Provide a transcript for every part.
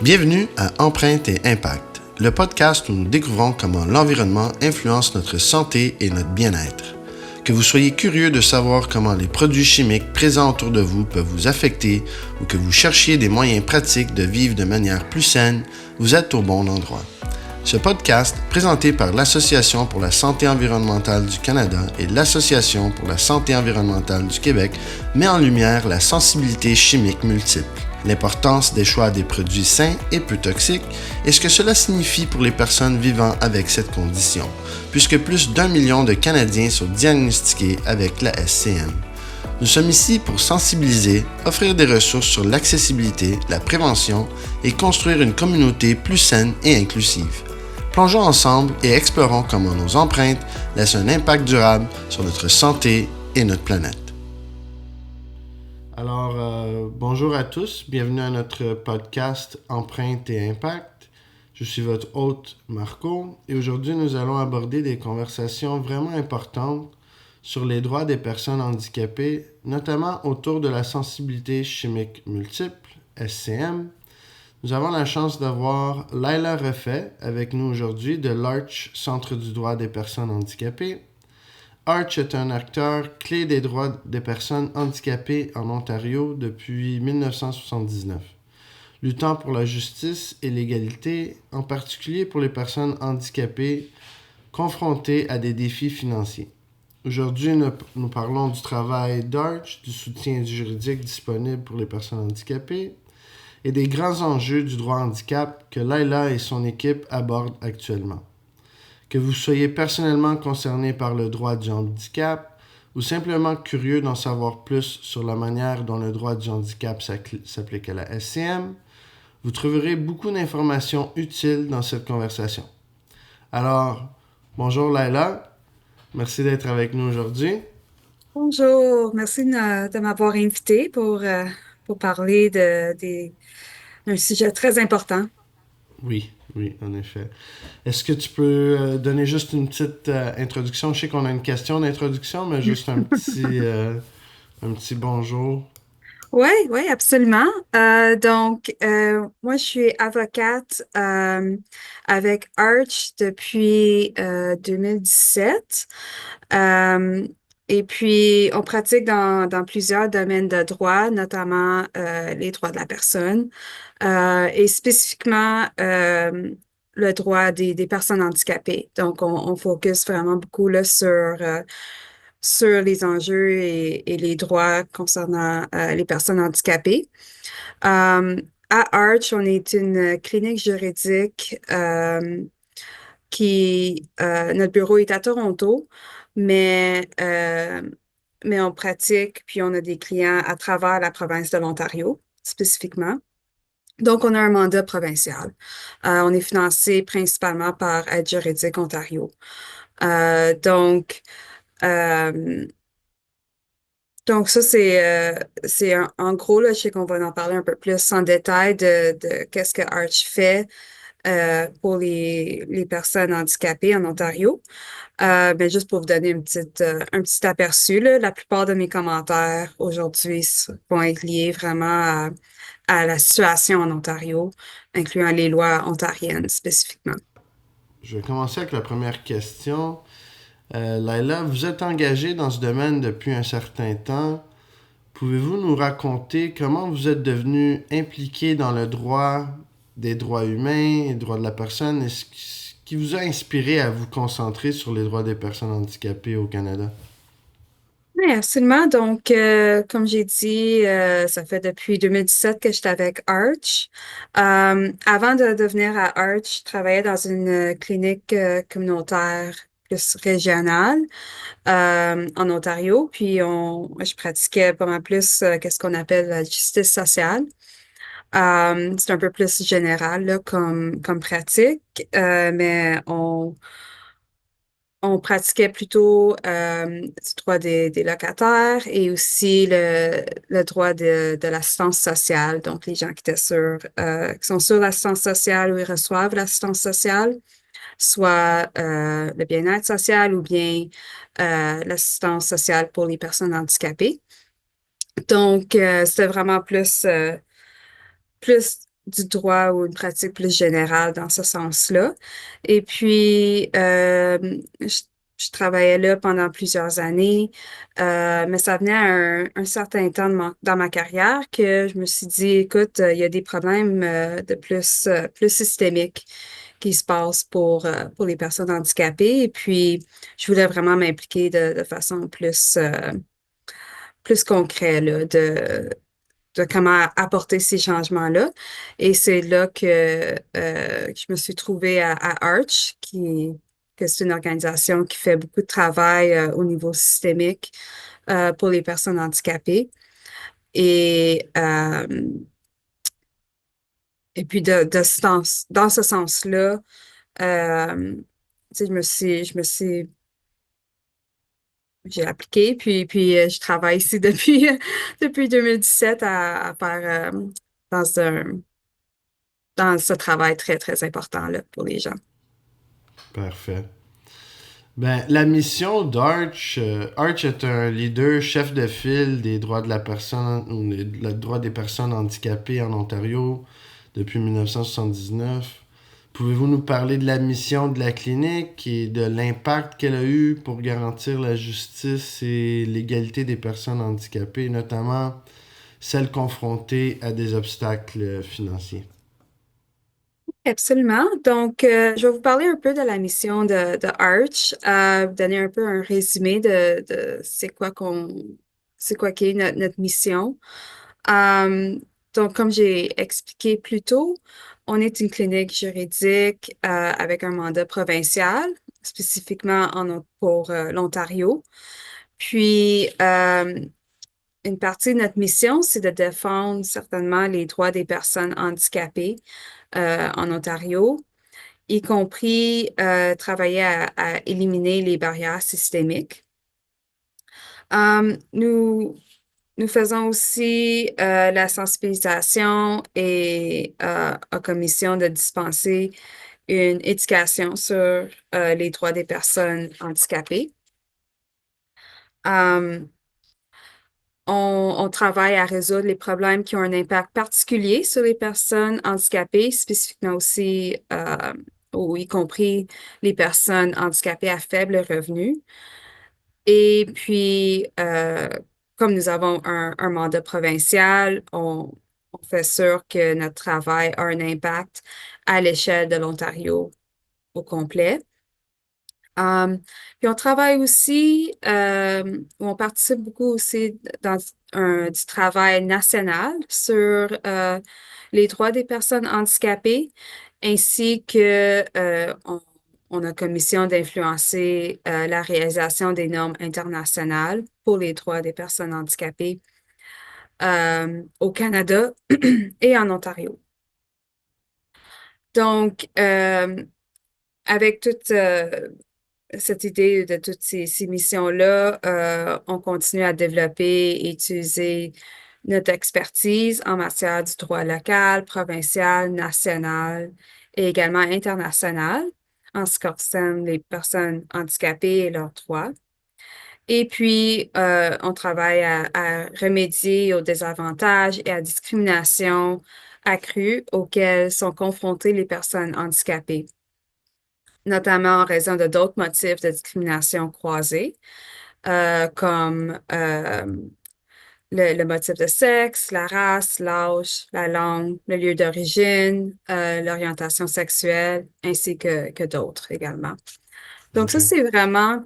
Bienvenue à Empreinte et Impact, le podcast où nous découvrons comment l'environnement influence notre santé et notre bien-être. Que vous soyez curieux de savoir comment les produits chimiques présents autour de vous peuvent vous affecter ou que vous cherchiez des moyens pratiques de vivre de manière plus saine, vous êtes au bon endroit. Ce podcast, présenté par l'Association pour la santé environnementale du Canada et l'Association pour la santé environnementale du Québec, met en lumière la sensibilité chimique multiple, l'importance des choix des produits sains et peu toxiques et ce que cela signifie pour les personnes vivant avec cette condition, puisque plus d'1 million de Canadiens sont diagnostiqués avec la SCM. Nous sommes ici pour sensibiliser, offrir des ressources sur l'accessibilité, la prévention et construire une communauté plus saine et inclusive. Plongeons ensemble et explorons comment nos empreintes laissent un impact durable sur notre santé et notre planète. Alors, bonjour à tous, bienvenue à notre podcast Empreinte et Impact. Je suis votre hôte Marco et aujourd'hui nous allons aborder des conversations vraiment importantes sur les droits des personnes handicapées, notamment autour de la sensibilité chimique multiple, SCM. Nous avons la chance d'avoir Laila Refait avec nous aujourd'hui de l'Arch Centre du droit des personnes handicapées. Arch est un acteur clé des droits des personnes handicapées en Ontario depuis 1979, luttant pour la justice et l'égalité, en particulier pour les personnes handicapées confrontées à des défis financiers. Aujourd'hui, nous parlons du travail d'Arch, du soutien juridique disponible pour les personnes handicapées et des grands enjeux du droit handicap que Laila et son équipe abordent actuellement. Que vous soyez personnellement concerné par le droit du handicap ou simplement curieux d'en savoir plus sur la manière dont le droit du handicap s'applique à la SCM, vous trouverez beaucoup d'informations utiles dans cette conversation. Alors, bonjour Laila, merci d'être avec nous aujourd'hui. Bonjour, merci de m'avoir invité pour parler d'un sujet très important. Oui, en effet. Est-ce que tu peux donner juste une petite introduction? Je sais qu'on a une question d'introduction, mais juste un petit bonjour. Oui, oui, absolument. Moi, je suis avocate avec Arch depuis 2017. Euh, et puis, on pratique dans plusieurs domaines de droit, notamment les droits de la personne et spécifiquement le droit des personnes handicapées. Donc, on focus vraiment beaucoup là, sur les enjeux et les droits concernant les personnes handicapées. Euh, à Arch, on est une clinique juridique notre bureau est à Toronto, mais, euh, mais on pratique, puis on a des clients à travers la province de l'Ontario, spécifiquement. Donc, on a un mandat provincial. On est financé principalement par Aide juridique Ontario. Euh, donc, euh, donc ça, en gros, là, je sais qu'on va en parler un peu plus en détail de qu'est-ce que Arch fait pour les personnes handicapées en Ontario. Mais juste pour vous donner un petit aperçu, là, la plupart de mes commentaires aujourd'hui vont être liés vraiment à la situation en Ontario, incluant les lois ontariennes spécifiquement. Je vais commencer avec la première question. Laila, vous êtes engagée dans ce domaine depuis un certain temps. Pouvez-vous nous raconter comment vous êtes devenu impliqué dans le droit des droits humains et droits de la personne et ce qui vous a inspiré à vous concentrer sur les droits des personnes handicapées au Canada? Oui, absolument. Donc, comme j'ai dit, ça fait depuis 2017 que j'étais avec Arch. Avant de venir à Arch, je travaillais dans une clinique communautaire plus régionale en Ontario. Puis, je pratiquais pas mal plus qu'est-ce qu'on appelle la justice sociale. C'est un peu plus général là, comme pratique, mais on pratiquait plutôt du droit des locataires et aussi le droit de l'assistance sociale. Donc, les gens qui sont sur l'assistance sociale ou ils reçoivent l'assistance sociale, soit le bien-être social ou bien l'assistance sociale pour les personnes handicapées. Donc, c'était vraiment plus du droit ou une pratique plus générale dans ce sens-là. Et puis, je travaillais là pendant plusieurs années, mais ça venait à un certain temps dans ma carrière que je me suis dit, écoute, il y a des problèmes de plus systémiques qui se passent pour les personnes handicapées. Et puis, je voulais vraiment m'impliquer de façon plus concrète, là, de comment apporter ces changements-là. Et c'est là que je me suis trouvée à Arch, que c'est une organisation qui fait beaucoup de travail au niveau systémique pour les personnes handicapées. Et, euh, et puis dans ce sens-là, euh, tu sais, j'ai appliqué, puis je travaille ici depuis, depuis 2017 à faire dans un, dans ce travail très, très important-là pour les gens. Parfait. Ben, la mission d'Arch, Arch est un leader chef de file des droits de la personne ou le droit des personnes handicapées en Ontario depuis 1979. Pouvez-vous nous parler de la mission de la clinique et de l'impact qu'elle a eu pour garantir la justice et l'égalité des personnes handicapées, notamment celles confrontées à des obstacles financiers? Absolument. Donc, je vais vous parler un peu de la mission de Arch, vous donner un peu un résumé de c'est quoi qui est notre mission. Euh, donc, comme j'ai expliqué plus tôt, on est une clinique juridique avec un mandat provincial, spécifiquement pour l'Ontario. Puis, une partie de notre mission, c'est de défendre certainement les droits des personnes handicapées en Ontario, y compris travailler à éliminer les barrières systémiques. Nous, nous faisons aussi la sensibilisation et en commission de dispenser une éducation sur les droits des personnes handicapées. Euh, on travaille à résoudre les problèmes qui ont un impact particulier sur les personnes handicapées, spécifiquement aussi, ou y compris les personnes handicapées à faible revenu. Et puis, comme nous avons un mandat provincial, on fait sûr que notre travail a un impact à l'échelle de l'Ontario au complet. Puis on travaille aussi, on participe beaucoup aussi dans du travail national sur les droits des personnes handicapées, ainsi que on a commission d'influencer la réalisation des normes internationales pour les droits des personnes handicapées au Canada et en Ontario. Donc, avec toute cette idée de toutes ces missions-là, on continue à développer et utiliser notre expertise en matière du droit local, provincial, national et également international en ce qui concerne les personnes handicapées et leurs droits. Et puis, on travaille à remédier aux désavantages et à discrimination accrue auxquelles sont confrontées les personnes handicapées, notamment en raison de d'autres motifs de discrimination croisés, comme le motif de sexe, la race, l'âge, la langue, le lieu d'origine, l'orientation sexuelle, ainsi que d'autres également. Donc ça, Ok. c'est vraiment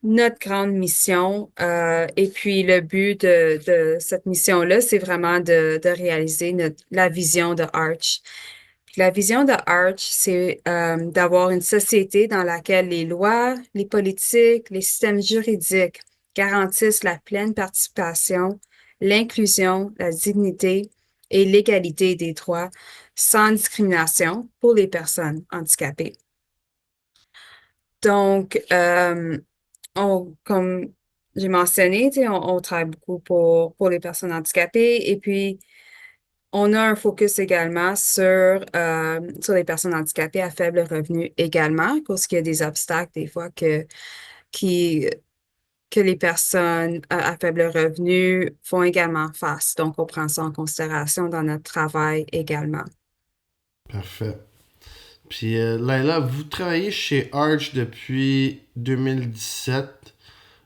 notre grande mission. Et puis le but de cette mission-là, c'est vraiment de réaliser la vision de Arch. La vision de Arch, c'est d'avoir une société dans laquelle les lois, les politiques, les systèmes juridiques garantissent la pleine participation, l'inclusion, la dignité et l'égalité des droits sans discrimination pour les personnes handicapées. Donc, comme j'ai mentionné, tu sais, on travaille beaucoup pour les personnes handicapées et puis on a un focus également sur les personnes handicapées à faible revenu également, parce qu'il y a des obstacles des fois qui, que les personnes à faible revenu font également face. Donc, on prend ça en considération dans notre travail également. Parfait. Puis Laila, vous travaillez chez Arch depuis 2017,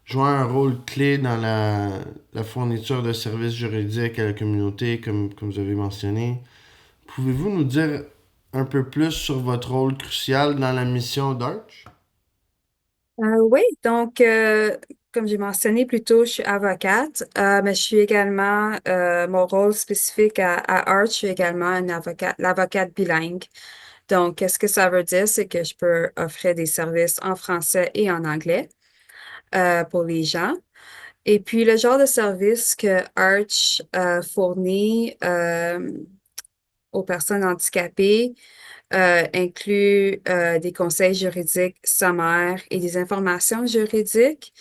jouant un rôle clé dans la fourniture de services juridiques à la communauté, comme vous avez mentionné. Pouvez-vous nous dire un peu plus sur votre rôle crucial dans la mission d'Arch? Oui, donc, comme j'ai mentionné plus tôt, je suis avocate, mais je suis également, mon rôle spécifique à Arch, je suis également une avocate, l'avocate bilingue. Donc, qu'est-ce que ça veut dire? C'est que je peux offrir des services en français et en anglais pour les gens. Et puis, le genre de service que Arch fournit aux personnes handicapées inclut des conseils juridiques sommaires et des informations juridiques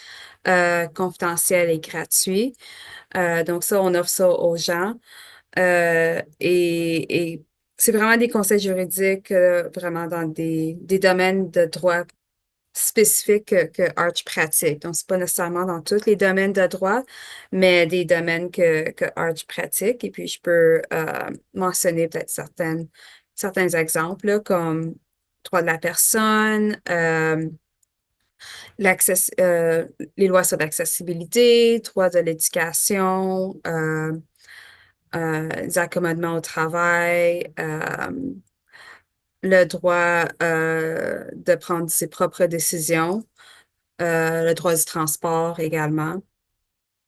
confidentielles et gratuites. Donc ça, on offre ça aux gens. Et c'est vraiment des conseils juridiques vraiment dans des domaines de droit spécifiques que Arch pratique. Donc, c'est pas nécessairement dans tous les domaines de droit, mais des domaines que Arch pratique. Et puis, je peux mentionner peut-être certains exemples, là, comme droit de la personne, l'access, les lois sur l'accessibilité, droit de l'éducation, les accommodements au travail, le droit de prendre ses propres décisions, le droit du transport également.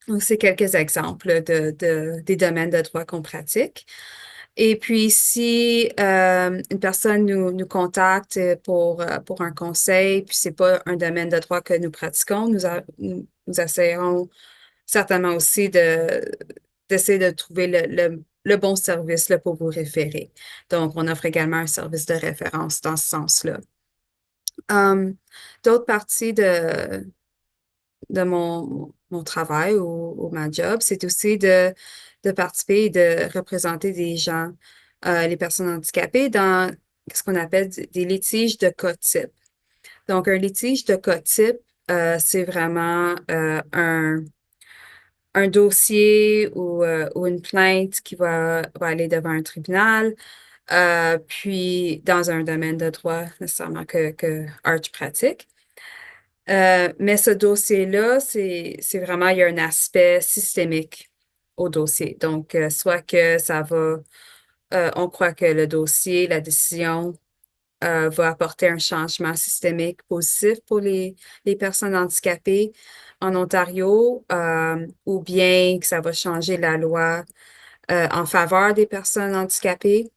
Donc, c'est quelques exemples des domaines de droit qu'on pratique. Et puis, si une personne nous contacte pour un conseil, puis c'est pas un domaine de droit que nous pratiquons, nous essayerons certainement aussi d'essayer de trouver le bon service là, pour vous référer. Donc, on offre également un service de référence dans ce sens-là. Um, D'autres parties de mon travail ou ma job, c'est aussi de participer et de représenter des gens, les personnes handicapées, dans ce qu'on appelle des litiges de cas type. Donc, un litige de cas type, c'est vraiment un dossier ou une plainte qui va aller devant un tribunal, puis dans un domaine de droit nécessairement que Arch pratique. Mais ce dossier-là, c'est vraiment, il y a un aspect systémique au dossier. Donc, soit que on croit que le dossier, la décision, va apporter un changement systémique positif pour les personnes handicapées en Ontario, ou bien que ça va changer la loi, en faveur des personnes handicapées,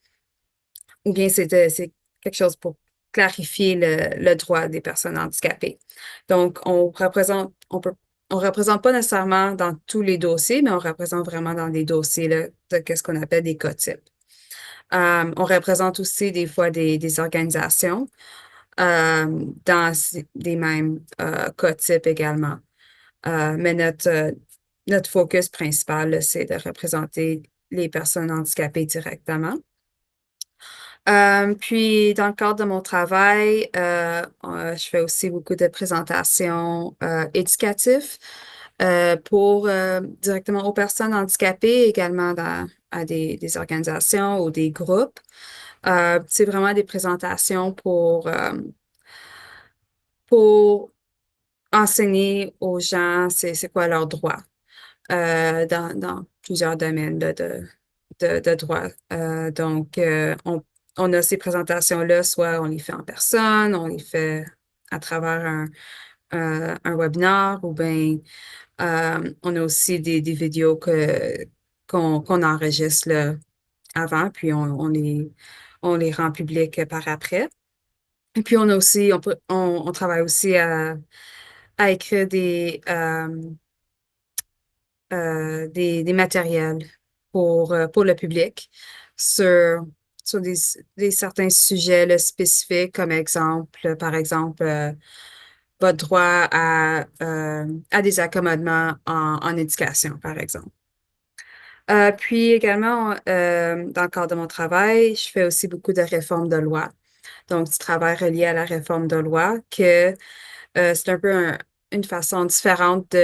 ou bien c'est quelque chose pour clarifier le droit des personnes handicapées. Donc, on représente pas nécessairement dans tous les dossiers, mais on représente vraiment dans des dossiers là, de ce qu'on appelle des cas types. On représente aussi des fois des organisations dans des mêmes cas types également. Mais notre focus principal, là, c'est de représenter les personnes handicapées directement. Puis, dans le cadre de mon travail, je fais aussi beaucoup de présentations éducatives pour directement aux personnes handicapées, également à des organisations ou des groupes. C'est vraiment des présentations pour enseigner aux gens c'est quoi leurs droits dans plusieurs domaines là, de droit. Donc, on a ces présentations-là, soit on les fait en personne, on les fait à travers un webinaire, ou bien on a aussi des vidéos qu'on enregistre là, avant, puis on les rend publiques par après. Et puis on a aussi, on travaille aussi à écrire des matériels pour le public sur, sur des certains sujets là, spécifiques, comme exemple, par exemple, votre droit à des accommodements en éducation, par exemple. Puis également, dans le cadre de mon travail, je fais aussi beaucoup de réformes de loi. Donc, du travail relié à la réforme de loi, que c'est un peu une façon différente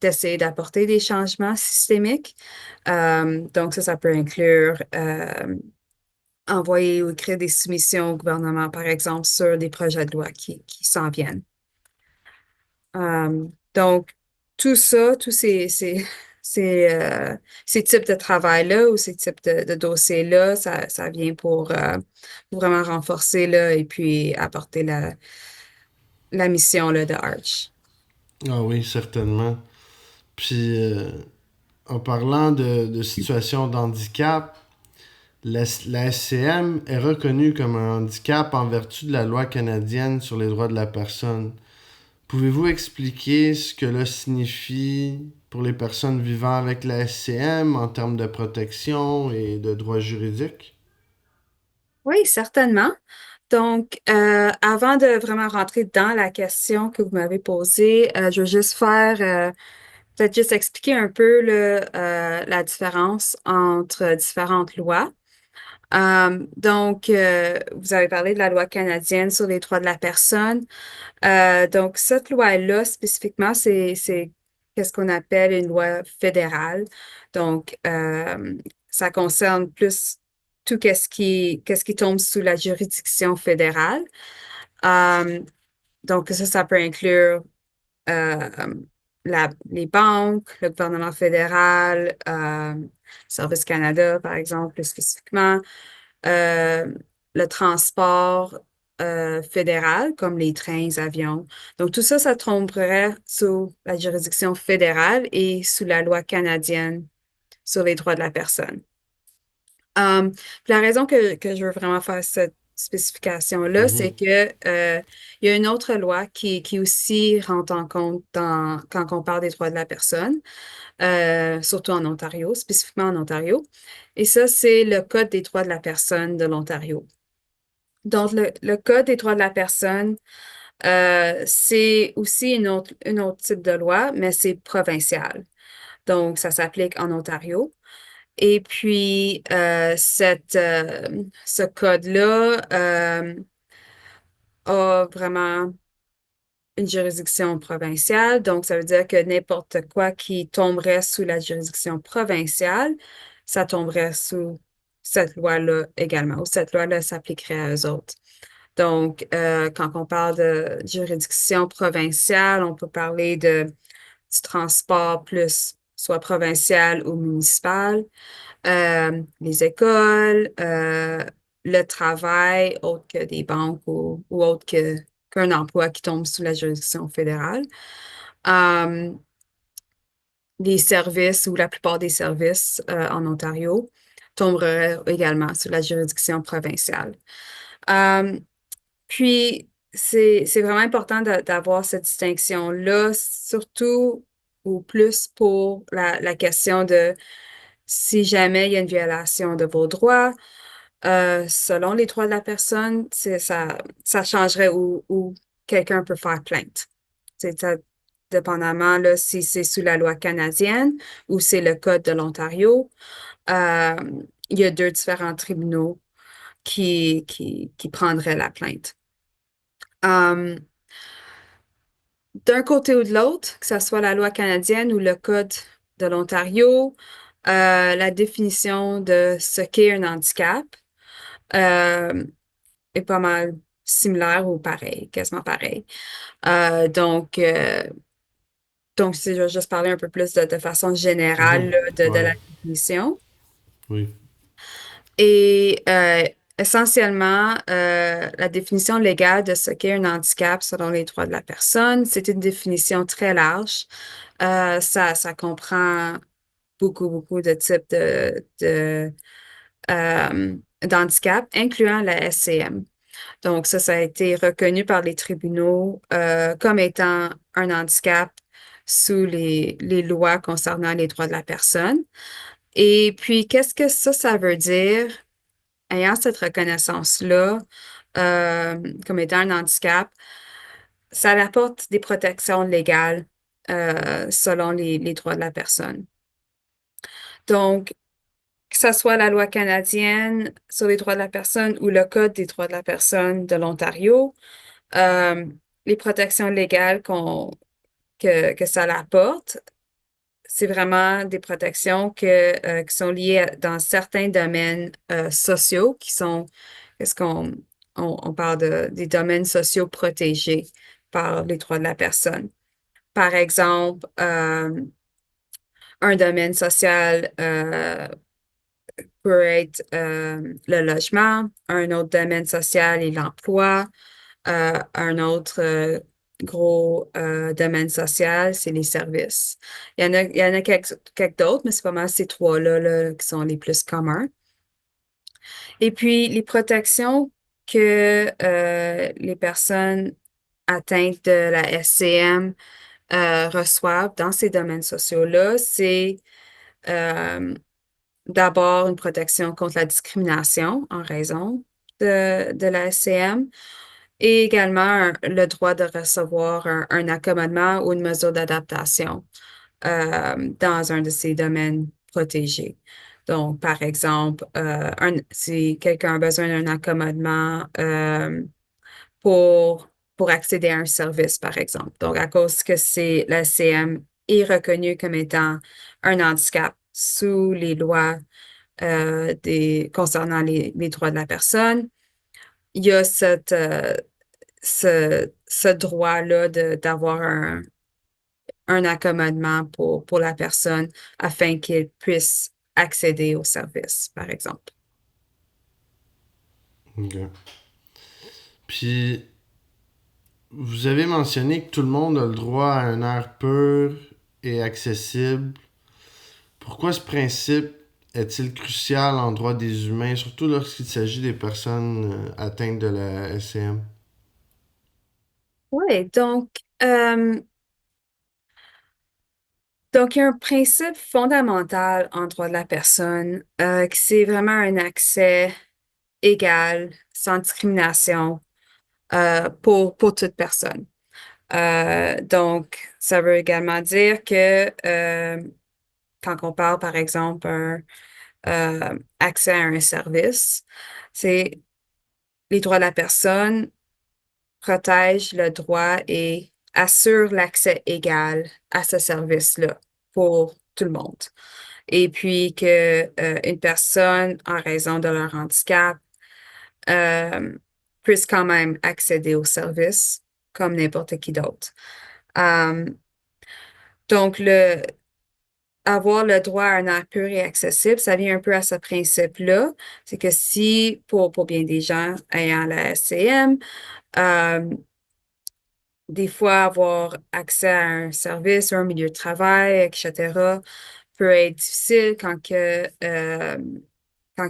d'essayer d'apporter des changements systémiques. Donc, ça peut inclure envoyer ou écrire des soumissions au gouvernement, par exemple, sur des projets de loi qui s'en viennent. Donc, tout ça, ces types de travail-là ou ces types de dossiers-là, ça vient pour vraiment renforcer là, et puis apporter la mission là, de Arch. Ah oui, certainement. Puis, en parlant de situation d'handicap, la SCM est reconnue comme un handicap en vertu de la loi canadienne sur les droits de la personne. Pouvez-vous expliquer ce que cela signifie pour les personnes vivant avec la SCM en termes de protection et de droits juridiques? Oui, certainement. Donc, avant de vraiment rentrer dans la question que vous m'avez posée, je veux juste peut-être juste expliquer un peu la différence entre différentes lois. Vous avez parlé de la loi canadienne sur les droits de la personne. Donc, cette loi-là, spécifiquement, c'est qu'est-ce qu'on appelle une loi fédérale. Donc, ça concerne plus tout qu'est-ce qui tombe sous la juridiction fédérale. Euh, donc, ça peut inclure euh, les banques, le gouvernement fédéral, Service Canada, par exemple, plus spécifiquement, euh, le transport fédéral, comme les trains, les avions. Donc, tout ça, ça tomberait sous la juridiction fédérale et sous la loi canadienne sur les droits de la personne. Puis la raison que je veux vraiment faire cette spécification-là, c'est Mhm. que il y a une autre loi qui aussi rentre en compte quand on parle des droits de la personne, surtout en Ontario, spécifiquement en Ontario. Et ça, c'est le Code des droits de la personne de l'Ontario. Donc, le Code des droits de la personne, c'est aussi une autre type de loi, mais c'est provincial. Donc, ça s'applique en Ontario. Et puis, ce code-là a vraiment une juridiction provinciale. Donc, ça veut dire que n'importe quoi qui tomberait sous la juridiction provinciale, ça tomberait sous cette loi-là également, ou cette loi-là s'appliquerait à eux autres. Donc, quand on parle de juridiction provinciale, on peut parler du transport plus soit provincial ou municipal, les écoles, le travail, autre que des banques ou autre qu'un emploi qui tombe sous la juridiction fédérale. Euh, les services ou la plupart des services en Ontario tomberaient également sous la juridiction provinciale. Euh, c'est vraiment important d'avoir cette distinction-là, surtout ou plus pour la question de si jamais il y a une violation de vos droits, selon les droits de la personne, ça changerait où quelqu'un peut faire plainte. C'est ça, dépendamment là, si c'est sous la loi canadienne ou c'est le Code de l'Ontario. Euh, il y a deux différents tribunaux qui prendraient la plainte. Euh, d'un côté ou de l'autre, que ce soit la loi canadienne ou le Code de l'Ontario, la définition de ce qu'est un handicap euh, est pas mal similaire ou pareil, quasiment pareil. Euh, donc, euh, donc, si je vais juste parler un peu plus de façon générale Mhm. là, de Ouais, la définition. oui. Et essentiellement, la définition légale de ce qu'est un handicap selon les droits de la personne, c'est une définition très large. Ça comprend beaucoup de types d'handicap, incluant la SCM. Donc, ça a été reconnu par les tribunaux comme étant un handicap sous les lois concernant les droits de la personne. Et puis, qu'est-ce que ça veut dire? Ayant cette reconnaissance-là comme étant un handicap, ça apporte des protections légales selon les droits de la personne. Donc, que ce soit la loi canadienne sur les droits de la personne ou le Code des droits de la personne de l'Ontario, euh, les protections légales que ça apporte c'est vraiment des protections qui sont liées dans certains domaines sociaux qu'est-ce on parle des domaines sociaux protégés par les droits de la personne. Par exemple, un domaine social peut être le logement, un autre domaine social est l'emploi, un autre gros domaine social, c'est les services. Il y en a quelques d'autres, mais c'est pas mal ces trois-là là, qui sont les plus communs. Et puis, les protections que les personnes atteintes de la SCM reçoivent dans ces domaines sociaux-là, c'est euh, d'abord une protection contre la discrimination en raison de la SCM et également le droit de recevoir un accommodement ou une mesure d'adaptation dans un de ces domaines protégés. Donc, par exemple, si quelqu'un a besoin d'un accommodement pour, pour accéder à un service, par exemple. Donc, à cause que la CM est reconnue comme étant un handicap sous les lois concernant les droits de la personne, il y a ce droit-là d'avoir un accommodement pour la personne afin qu'elle puisse accéder au service, par exemple. OK. Puis, vous avez mentionné que tout le monde a le droit à un air pur et accessible. Pourquoi ce principe est-il crucial en droit des humains, surtout lorsqu'il s'agit des personnes atteintes de la SCM? Oui, euh, donc, il y a un principe fondamental en droit de la personne, qui c'est vraiment un accès égal, sans discrimination, pour toute personne. Donc, ça veut également dire que quand on parle, par exemple, accès à un service, c'est les droits de la personne protègent le droit et assurent l'accès égal à ce service-là pour tout le monde. Et puis que une personne, en raison de leur handicap, euh, puisse quand même accéder au service comme n'importe qui d'autre. Euh, donc, avoir le droit à un air pur et accessible, ça vient un peu à ce principe-là. C'est que si, pour bien des gens ayant la SCM, euh, des fois, avoir accès à un service ou un milieu de travail, etc., peut être difficile quand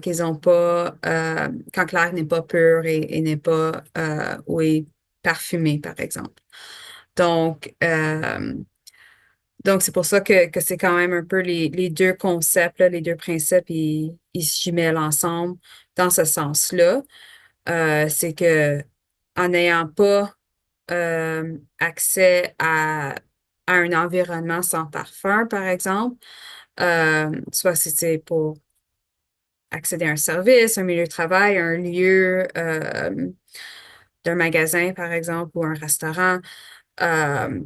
ils ont pas, quand l'air n'est pas pur et n'est pas, ou est parfumé, par exemple. Donc, euh, donc, c'est pour ça que c'est quand même un peu les deux concepts, là, les deux principes, ils se jumellent ensemble dans ce sens-là. C'est que en n'ayant pas accès à un environnement sans parfum, par exemple, soit si c'est pour accéder à un service, un milieu de travail, un lieu d'un magasin, par exemple, ou un restaurant. Euh,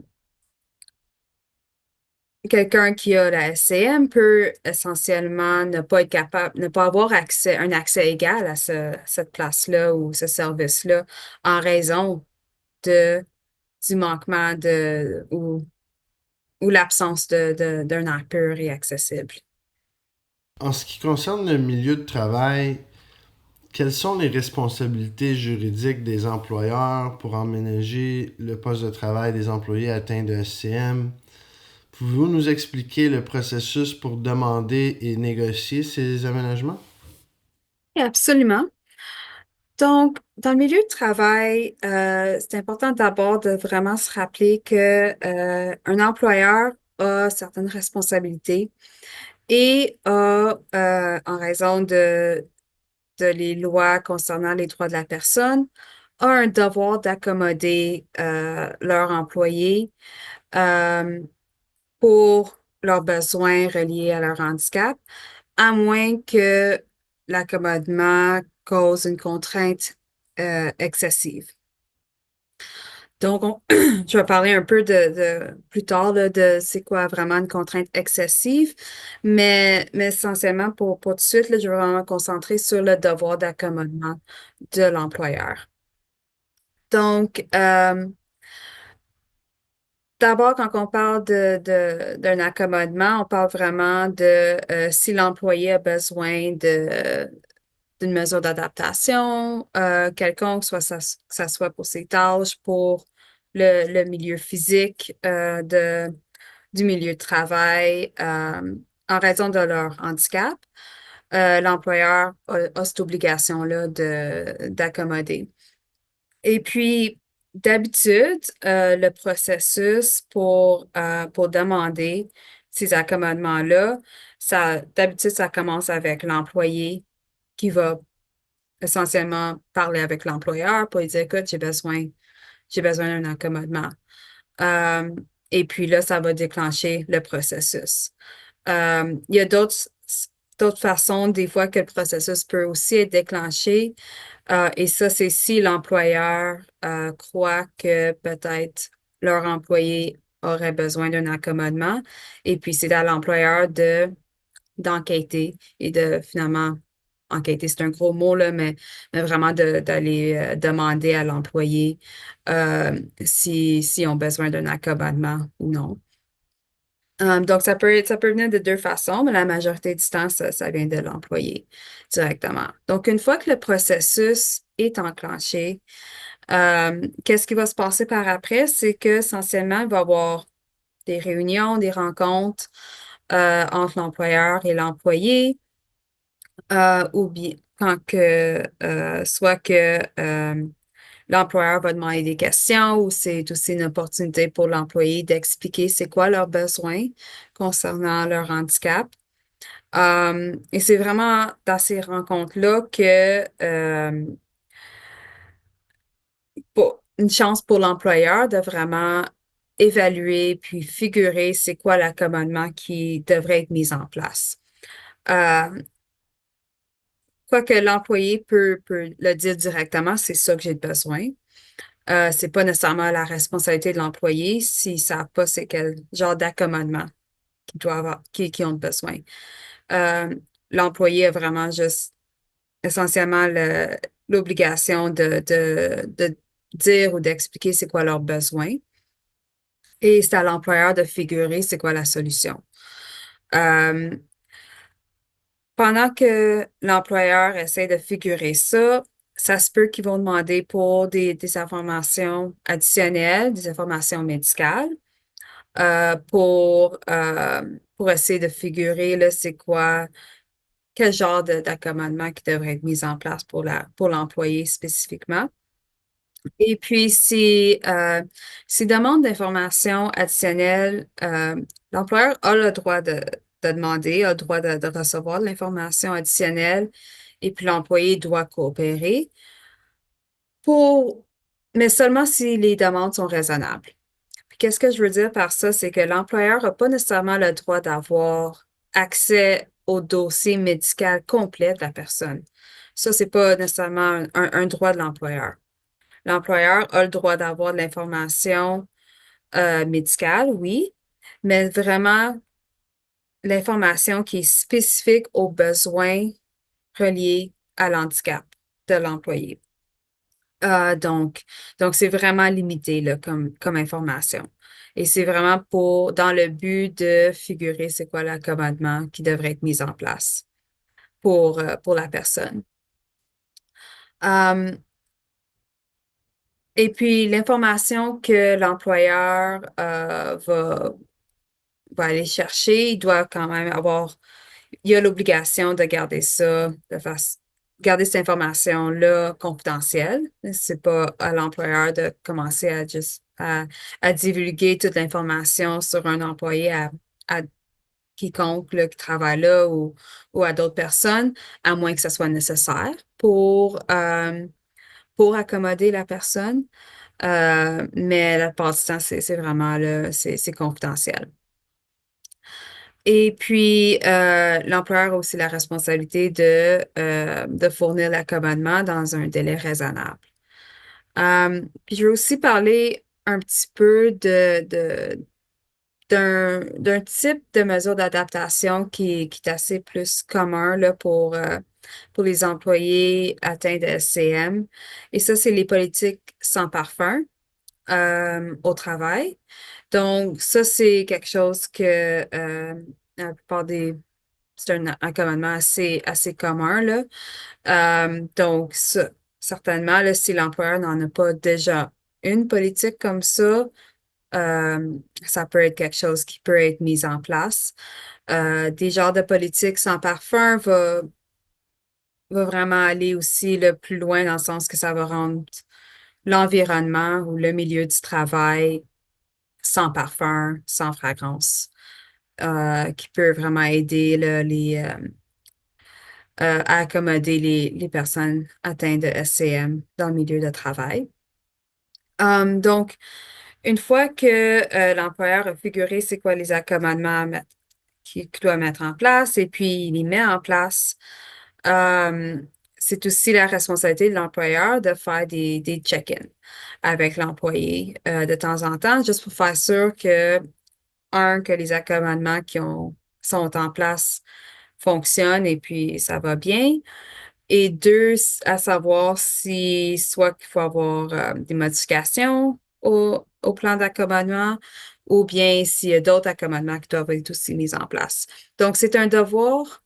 Quelqu'un qui a la SCM peut essentiellement ne pas être capable, ne pas avoir un accès égal à cette place-là ou ce service-là en raison du manquement ou l'absence d'un air pur et accessible. En ce qui concerne le milieu de travail, quelles sont les responsabilités juridiques des employeurs pour emménager le poste de travail des employés atteints de SCM? Pouvez-vous nous expliquer le processus pour demander et négocier ces aménagements? Et absolument. Donc, dans le milieu de travail, c'est important d'abord de vraiment se rappeler que un employeur a certaines responsabilités et a, en raison de les lois concernant les droits de la personne, a un devoir d'accommoder leurs employés euh, pour leurs besoins reliés à leur handicap, à moins que l'accommodement cause une contrainte excessive. Donc, je vais parler un peu plus tard là, de c'est quoi vraiment une contrainte excessive, mais essentiellement pour tout de suite, là, je vais vraiment me concentrer sur le devoir d'accommodement de l'employeur. Donc, d'abord, quand on parle d'un accommodement, on parle vraiment de si l'employé a besoin d'une mesure d'adaptation quelconque, soit que ça soit pour ses tâches, pour le milieu physique du milieu de travail, en raison de leur handicap. L'employeur a cette obligation-là d'accommoder. Et puis, d'habitude, le processus pour demander ces accommodements-là, d'habitude, ça commence avec l'employé qui va essentiellement parler avec l'employeur pour lui dire, écoute, j'ai besoin d'un accommodement. Euh, et puis là, ça va déclencher le processus. Il y a d'autres façons, des fois, que le processus peut aussi être déclenché. Et ça, c'est si l'employeur croit que peut-être leur employé aurait besoin d'un accommodement. Et puis, c'est à l'employeur d'enquêter et de finalement enquêter, c'est un gros mot, là, mais vraiment d'aller demander à l'employé si ont besoin d'un accommodement ou non. Donc, ça peut venir de deux façons, mais la majorité du temps, ça vient de l'employé directement. Donc, une fois que le processus est enclenché, qu'est-ce qui va se passer par après? C'est que essentiellement, il va y avoir des réunions, des rencontres entre l'employeur et l'employé, ou bien quand que soit que l'employeur va demander des questions ou c'est aussi une opportunité pour l'employé d'expliquer c'est quoi leurs besoins concernant leur handicap. Et c'est vraiment dans ces rencontres-là que une chance pour l'employeur de vraiment évaluer puis figurer c'est quoi l'accommodement qui devrait être mis en place. Euh, Quoique l'employé peut le dire directement, c'est ça que j'ai besoin. C'est pas nécessairement la responsabilité de l'employé s'ils savent pas c'est quel genre d'accommodement qu'ils doivent avoir, qu'ils ont besoin. Euh, L'employé a vraiment juste essentiellement l'obligation de dire ou d'expliquer c'est quoi leurs besoins. Et c'est à l'employeur de figurer c'est quoi la solution. Euh, Pendant que l'employeur essaie de figurer ça, ça se peut qu'ils vont demander pour des informations additionnelles, des informations médicales, pour essayer de figurer là, c'est quoi, quel genre d'accommodement qui devrait être mis en place pour l'employé spécifiquement. Et puis, si demande d'informations additionnelles, l'employeur a le droit de demander, a le droit de recevoir de l'information additionnelle, et puis l'employé doit coopérer pour, mais seulement si les demandes sont raisonnables. Puis qu'est-ce que je veux dire par ça? C'est que l'employeur n'a pas nécessairement le droit d'avoir accès au dossier médical complet de la personne. Ça, c'est pas nécessairement un droit de l'employeur. L'employeur a le droit d'avoir de l'information médicale, oui, mais vraiment l'information qui est spécifique aux besoins reliés à l'handicap de l'employé. Euh, donc, donc c'est vraiment limité là, comme information. Et c'est vraiment dans le but de figurer c'est quoi l'accommodement qui devrait être mis en place pour la personne. Euh, et puis, l'information que l'employeur va aller chercher, il doit quand même il a l'obligation de garder garder cette information-là confidentielle. C'est pas à l'employeur de commencer à divulguer toute l'information sur un employé à quiconque là, qui travaille là ou à d'autres personnes, à moins que ce soit nécessaire pour accommoder la personne. Mais la plupart du temps, c'est vraiment là, c'est confidentiel. Et puis, l'employeur a aussi la responsabilité de fournir l'accommodement dans un délai raisonnable. Puis, je veux aussi parler un petit peu d'un type de mesure d'adaptation qui est assez plus commun là, pour les employés atteints de SCM. Et ça, c'est les politiques sans parfum au travail. Donc, ça, c'est quelque chose que la plupart des... C'est un commandement assez commun, là. Donc, ça, certainement, là, si l'employeur n'en a pas déjà une politique comme euh, ça peut être quelque chose qui peut être mis en place. Des genres de politiques sans parfum va vraiment aller aussi le plus loin dans le sens que ça va rendre l'environnement ou le milieu du travail sans parfum, sans fragrance, qui peut vraiment aider là, à accommoder les personnes atteintes de SCM dans le milieu de travail. Donc, une fois que l'employeur a figuré c'est quoi les accommodements qu'il doit mettre en place et puis il les met en place, euh, c'est aussi la responsabilité de l'employeur de faire des check-ins avec l'employé de temps en temps, juste pour faire sûr que les accommodements sont en place fonctionnent et puis ça va bien. Et deux, à savoir si soit qu'il faut avoir des modifications au plan d'accommodement ou bien s'il y a d'autres accommodements qui doivent être aussi mis en place. Donc, c'est un devoir.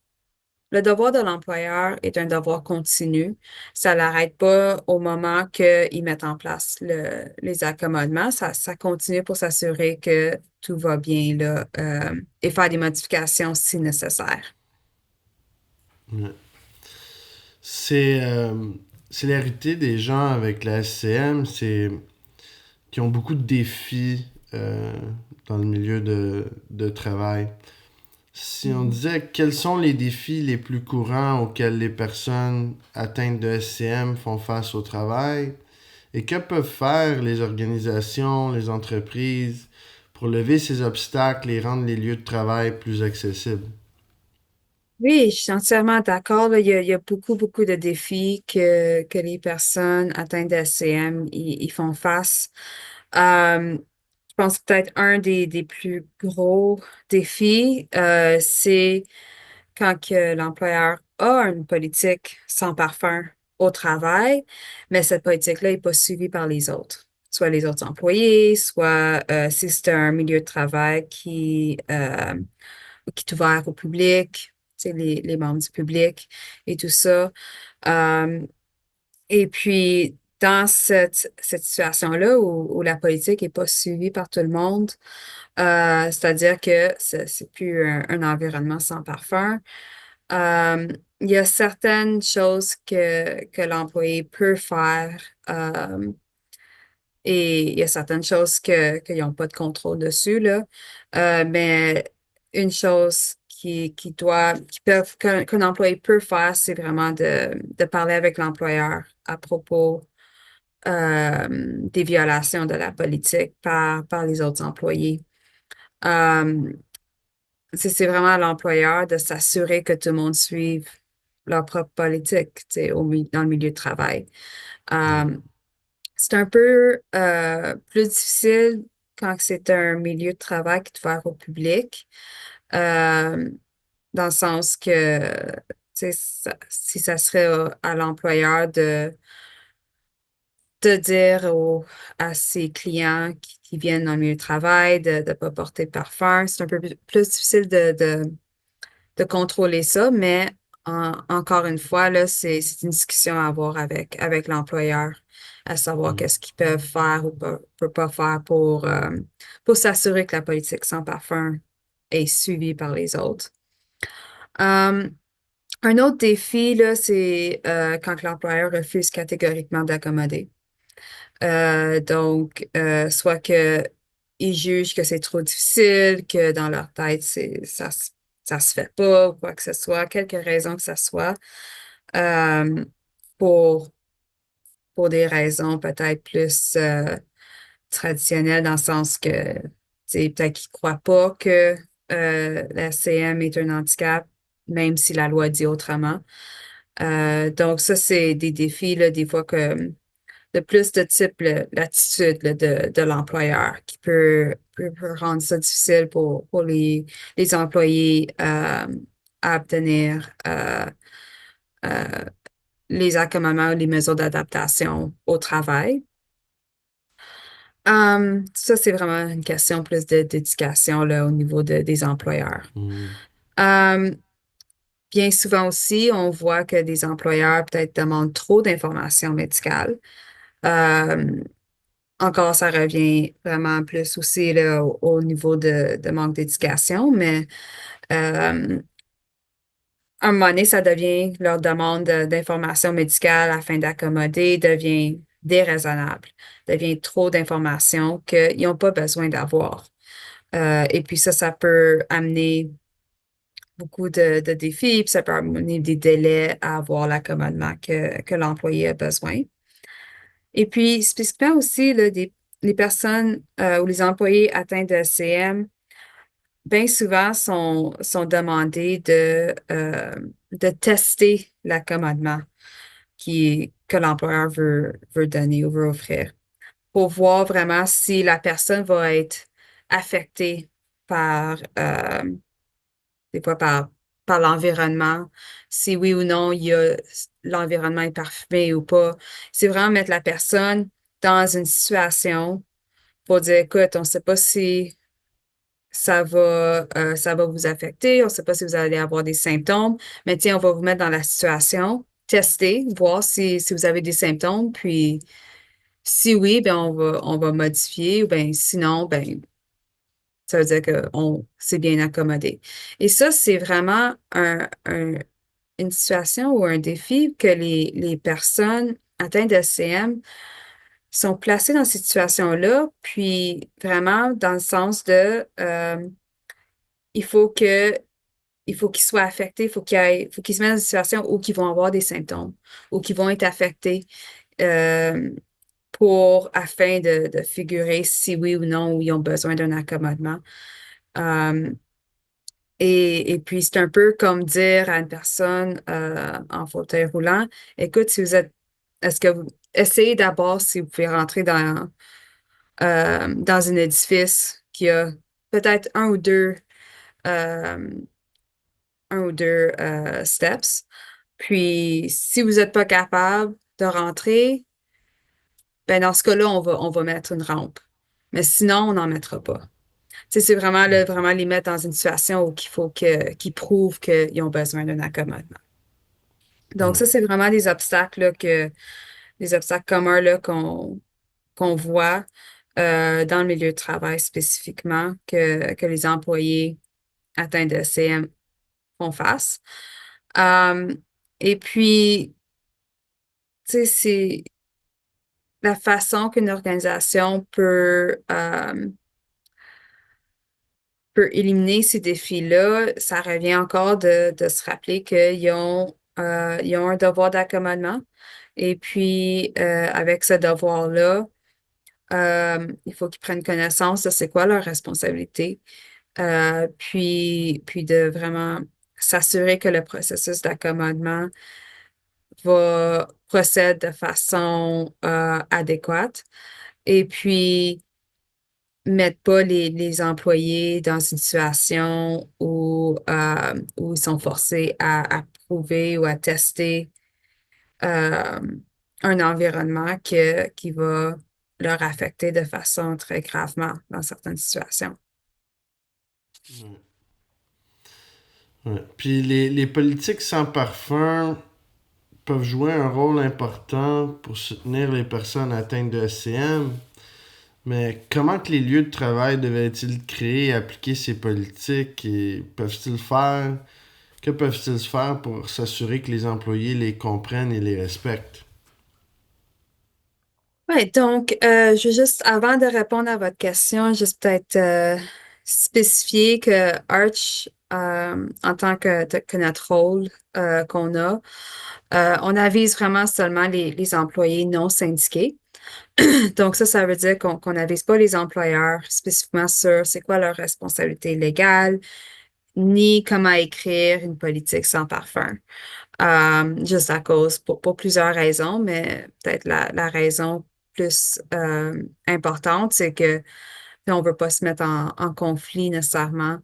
Le devoir de l'employeur est un devoir continu. Ça ne l'arrête pas au moment qu'ils mettent en place les accommodements. Ça continue pour s'assurer que tout va bien là, et faire des modifications si nécessaire. Ouais. C'est c'est l'hérité des gens avec la SCM, c'est qui ont beaucoup de défis dans le milieu de travail. Si on Mhm. disait quels sont les défis les plus courants auxquels les personnes atteintes de SCM font face au travail et que peuvent faire les organisations, les entreprises pour lever ces obstacles et rendre les lieux de travail plus accessibles. Oui, je suis entièrement d'accord. Là. Il y a beaucoup de défis que les personnes atteintes de SCM y font face. Je pense que peut-être un des plus gros défis, c'est quand que l'employeur a une politique sans parfum au travail, mais cette politique-là n'est pas suivie par les autres, soit les autres employés, soit si c'est un milieu de travail qui est ouvert au public, tu sais, les membres du public et tout ça. Euh, et puis, dans cette situation-là où la politique n'est pas suivie par tout le monde, c'est-à-dire que c'est plus un environnement sans parfum, euh, il y a certaines choses que l'employé peut faire et il y a certaines choses qu'ils n'ont pas de contrôle dessus, là. Mais une chose qu'un employé peut faire, c'est vraiment de parler avec l'employeur à propos des violations de la politique par les autres employés. Euh, c'est vraiment à l'employeur de s'assurer que tout le monde suive leur propre politique, tu sais, dans le milieu de travail. Ouais. Euh, c'est un peu plus difficile quand c'est un milieu de travail qui est ouvert au public, euh, dans le sens que, tu sais, si ça serait à l'employeur de dire à ses clients qui viennent dans le milieu de travail de ne pas porter de parfum, c'est un peu plus difficile de contrôler ça, mais encore une fois, là, c'est une discussion à avoir avec l'employeur, à savoir Mm. qu'est-ce qu'ils peuvent faire ou peuvent pas faire pour s'assurer que la politique sans parfum est suivie par les autres. Euh, un autre défi, là, c'est quand l'employeur refuse catégoriquement d'accommoder. Donc, soit que ils jugent que c'est trop difficile, que dans leur tête, ça se fait pas, ou quoi que ce soit, quelques raisons que ce soit, euh, pour, pour des raisons peut-être plus traditionnelles, dans le sens que, tu sais, peut-être qu'ils croient pas que la CM est un handicap, même si la loi dit autrement. Donc, ça, c'est des défis, là, des fois que de plus de type l'attitude là, de l'employeur qui peut rendre ça difficile pour les employés à obtenir euh, les accommodements ou les mesures d'adaptation au travail. Ça, c'est vraiment une question plus d'éducation là, au niveau des employeurs. Hmm. Um, Bien souvent aussi, on voit que des employeurs peut-être demandent trop d'informations médicales. Euh, Encore, ça revient vraiment plus aussi là, au niveau de manque d'éducation, mais euh, à un moment donné, ça devient leur demande d'informations médicales afin d'accommoder, devient déraisonnable, devient trop d'informations qu'ils n'ont pas besoin d'avoir. Et puis ça peut amener beaucoup de défis, puis ça peut amener des délais à avoir l'accommodement que l'employé a besoin. Et puis, spécifiquement aussi, là, les personnes ou les employés atteints de CM, bien souvent sont demandés de tester l'accommodement que l'employeur veut donner ou veut offrir pour voir vraiment si la personne va être affectée par, des fois par l'environnement, si oui ou non l'environnement est parfumé ou pas. C'est vraiment mettre la personne dans une situation pour dire, écoute, on ne sait pas si ça va vous affecter, on ne sait pas si vous allez avoir des symptômes, mais tiens, on va vous mettre dans la situation, tester, voir si vous avez des symptômes, puis si oui, ben on va modifier, ou ben sinon, ben ça veut dire qu'on s'est bien accommodé. Et ça, c'est vraiment une situation ou un défi que les personnes atteintes de CM sont placées dans cette situation-là, puis vraiment dans le sens de il faut que il faut qu'ils soient affectés, faut qu'ils se mettent dans une situation où ils vont avoir des symptômes, ou qu'ils vont être affectés euh, afin de figurer si oui ou non, ou ils ont besoin d'un accommodement. Euh, et puis, c'est un peu comme dire à une personne en fauteuil roulant, écoute, si vous êtes, est-ce que vous, essayez d'abord si vous pouvez rentrer dans un édifice qui a peut-être euh, un ou deux steps. Puis, si vous n'êtes pas capable de rentrer, ben dans ce cas-là, on va mettre une rampe. Mais sinon, on n'en mettra pas. Tu sais, c'est vraiment, là, vraiment les mettre dans une situation où il faut qu'ils prouvent qu'ils ont besoin d'un accommodement. Donc, Ouais. ça, c'est vraiment des obstacles communs là, qu'on voit dans le milieu de travail spécifiquement que les employés atteints de CM font face. Euh, et puis, tu sais, c'est la façon qu'une organisation peut éliminer ces défis-là, ça revient encore de se rappeler ils ont un devoir d'accommodement. Et puis, avec ce devoir-là, il faut qu'ils prennent connaissance de c'est quoi leur responsabilité, puis de vraiment s'assurer que le processus d'accommodement procède de façon adéquate. Et puis, mettre pas les employés dans une situation où ils sont forcés à prouver ou à tester euh, un environnement qui va leur affecter de façon très gravement dans certaines situations. Ouais. Puis les politiques sans parfum peuvent jouer un rôle important pour soutenir les personnes atteintes de SCM, mais comment que les lieux de travail devraient-ils créer et appliquer ces politiques et peuvent-ils faire que peuvent-ils faire pour s'assurer que les employés les comprennent et les respectent? Oui, donc, je veux juste, avant de répondre à votre question, juste peut-être spécifier que Arch, en tant que notre rôle qu'on a, on avise vraiment seulement les employés non syndiqués. Donc, ça veut dire qu'on n'avise pas les employeurs spécifiquement sur c'est quoi leur responsabilité légale, ni comment écrire une politique sans parfum. juste à cause, pour plusieurs raisons, mais peut-être la raison plus importante, c'est que on ne veut pas se mettre en conflit nécessairement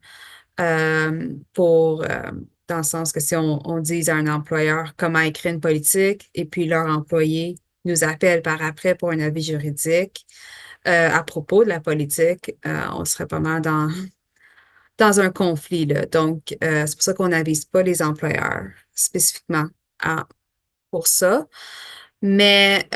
dans le sens que si on dit à un employeur comment écrire une politique et puis leur employé nous appelle par après pour un avis juridique à propos de la politique, on serait pas mal dans un conflit, là. Donc, c'est pour ça qu'on n'avise pas les employeurs spécifiquement à- pour ça. Mais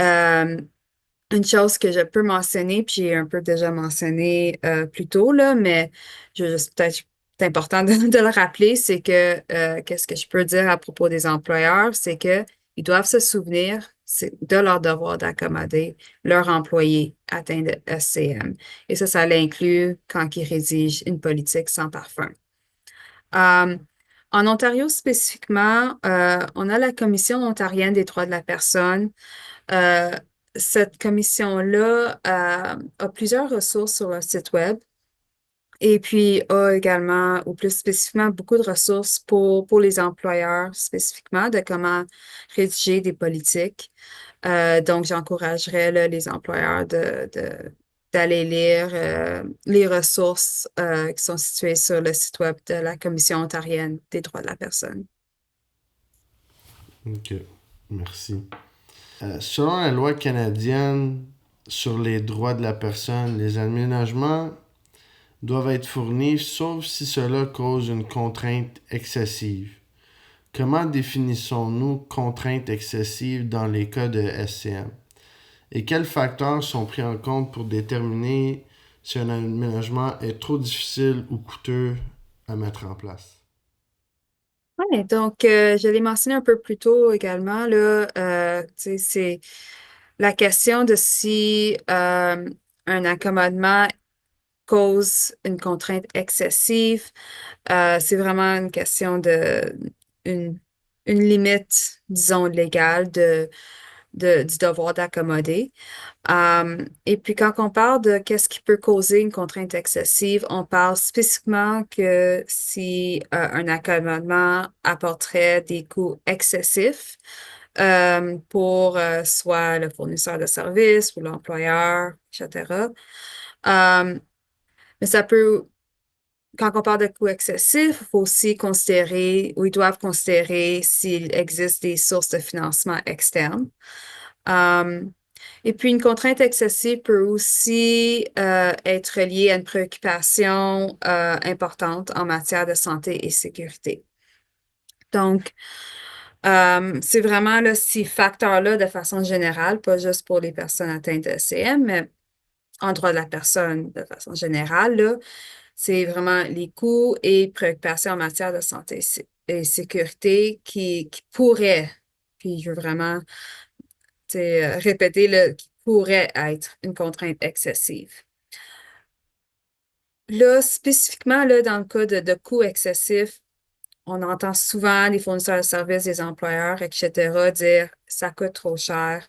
une chose que je peux mentionner, puis j'ai un peu déjà mentionné plus tôt, là, mais peut-être c'est important de le rappeler, c'est que qu'est-ce que je peux dire à propos des employeurs, c'est que ils doivent se souvenir de leur devoir d'accommoder leurs employés atteints de SCM. Et ça l'inclut quand ils rédigent une politique sans parfum. Euh, En Ontario spécifiquement, on a la Commission ontarienne des droits de la personne. Euh, Cette commission-là a plusieurs ressources sur leur site web et puis a également, ou plus spécifiquement, beaucoup de ressources pour les employeurs spécifiquement de comment rédiger des politiques. Donc, j'encouragerais là, les employeurs d'aller lire les ressources qui sont situées sur le site web de la Commission ontarienne des droits de la personne. Ok, merci. Selon la loi canadienne sur les droits de la personne, les aménagements doivent être fournis sauf si cela cause une contrainte excessive. Comment définissons-nous contrainte excessive dans les cas de SCM? Et quels facteurs sont pris en compte pour déterminer si un aménagement est trop difficile ou coûteux à mettre en place? Oui, donc je l'ai mentionné un peu plus tôt également, là, tu sais, c'est la question de si un accommodement cause une contrainte excessive. C'est vraiment une question une, une limite, disons, légale du devoir d'accommoder. Et puis quand on parle de qu'est-ce qui peut causer une contrainte excessive, on parle spécifiquement que si un accommodement apporterait des coûts excessifs pour soit le fournisseur de services ou l'employeur, etc. Euh, mais ça peut, quand on parle de coûts excessifs, il faut aussi considérer, ou ils doivent considérer s'il existe des sources de financement externes. Euh, et puis, une contrainte excessive peut aussi être liée à une préoccupation importante en matière de santé et sécurité. Donc, c'est vraiment là, ces facteurs-là de façon générale, pas juste pour les personnes atteintes de CM, mais en droit de la personne de façon générale, là, c'est vraiment les coûts et préoccupations en matière de santé et sécurité qui pourraient, puis je veux vraiment répéter, là, qui pourrait être une contrainte excessive. Là, spécifiquement, là, dans le cas de coûts excessifs, on entend souvent les fournisseurs de services, des employeurs, etc., dire ça coûte trop cher.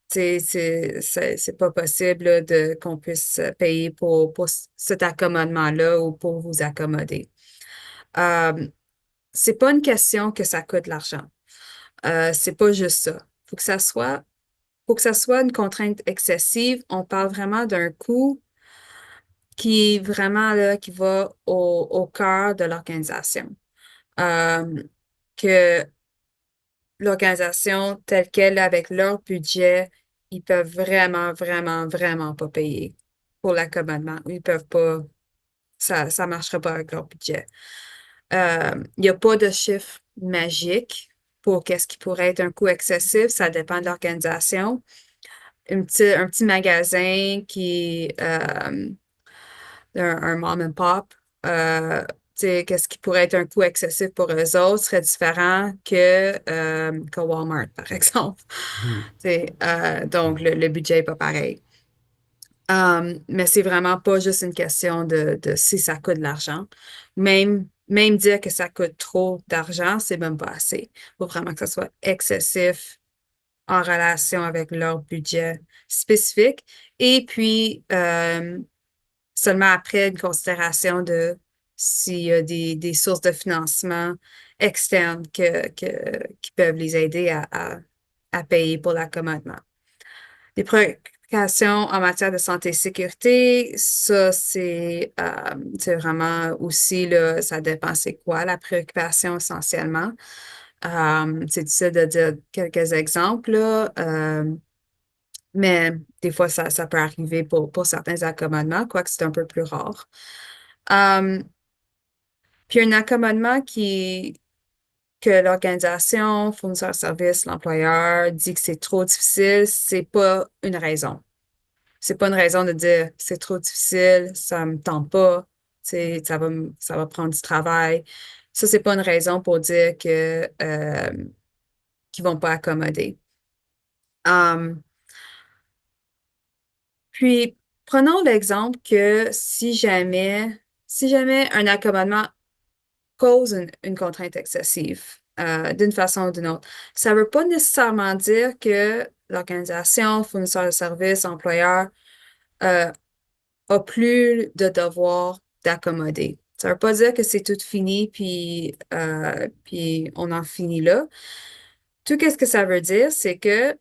C'est pas possible là, qu'on puisse payer pour cet accommodement-là ou pour vous accommoder. Euh, c'est pas une question que ça coûte l'argent. C'est pas juste ça. Faut que ça soit Pour que ça soit une contrainte excessive, on parle vraiment d'un coût qui est vraiment là, qui va au cœur de l'organisation. Euh, que l'organisation telle qu'elle, avec leur budget, ils peuvent vraiment, vraiment, vraiment pas payer pour l'accommodement. Ils peuvent pas, ça marcherait pas avec leur budget. Il n'y a pas de chiffre magique pour qu'est-ce qui pourrait être un coût excessif. Ça dépend de l'organisation. Un petit magasin qui un mom and pop, euh, tu sais, qu'est-ce qui pourrait être un coût excessif pour eux autres serait différent que Walmart, par exemple. Hmm. Tu sais, donc, le budget n'est pas pareil. Mais c'est vraiment pas juste une question de si ça coûte de l'argent. Même dire que ça coûte trop d'argent, c'est même pas assez. Il faut vraiment que ça soit excessif en relation avec leur budget spécifique. Et puis, seulement après une considération de s'il y a des sources de financement externes qui peuvent les aider à payer pour l'accommodement. Des préoccupations en matière de santé et sécurité, ça, c'est vraiment aussi, là, ça dépend c'est quoi la préoccupation essentiellement. C'est difficile de dire quelques exemples, là, mais des fois, ça peut arriver pour certains accommodements, quoique c'est un peu plus rare. Euh, Puis un accommodement que l'organisation, fournisseur de service, l'employeur dit que c'est trop difficile, c'est pas une raison. C'est pas une raison de dire c'est trop difficile, ça me tente pas, ça va prendre du travail. Ça, c'est pas une raison pour dire qu'ils vont pas accommoder. Um, Puis, prenons l'exemple que si jamais un accommodement cause une contrainte excessive, d'une façon ou d'une autre, ça ne veut pas nécessairement dire que l'organisation, fournisseur de services, employeur, euh, a plus de devoir d'accommoder. Ça ne veut pas dire que c'est tout fini, puis on en finit là. Tout ce que ça veut dire, c'est que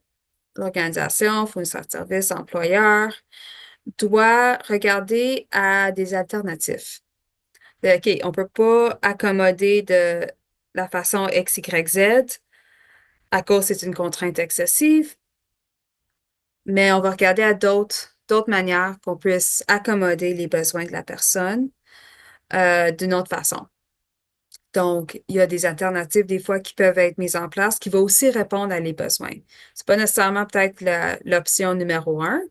l'organisation, fournisseur de services, employeur, doit regarder à des alternatives. OK, on ne peut pas accommoder de la façon X, Y, Z à cause c'est une contrainte excessive, mais on va regarder à d'autres manières qu'on puisse accommoder les besoins de la personne d'une autre façon. Donc, il y a des alternatives des fois qui peuvent être mises en place qui vont aussi répondre à les besoins. C'est pas nécessairement peut-être l'option numéro un,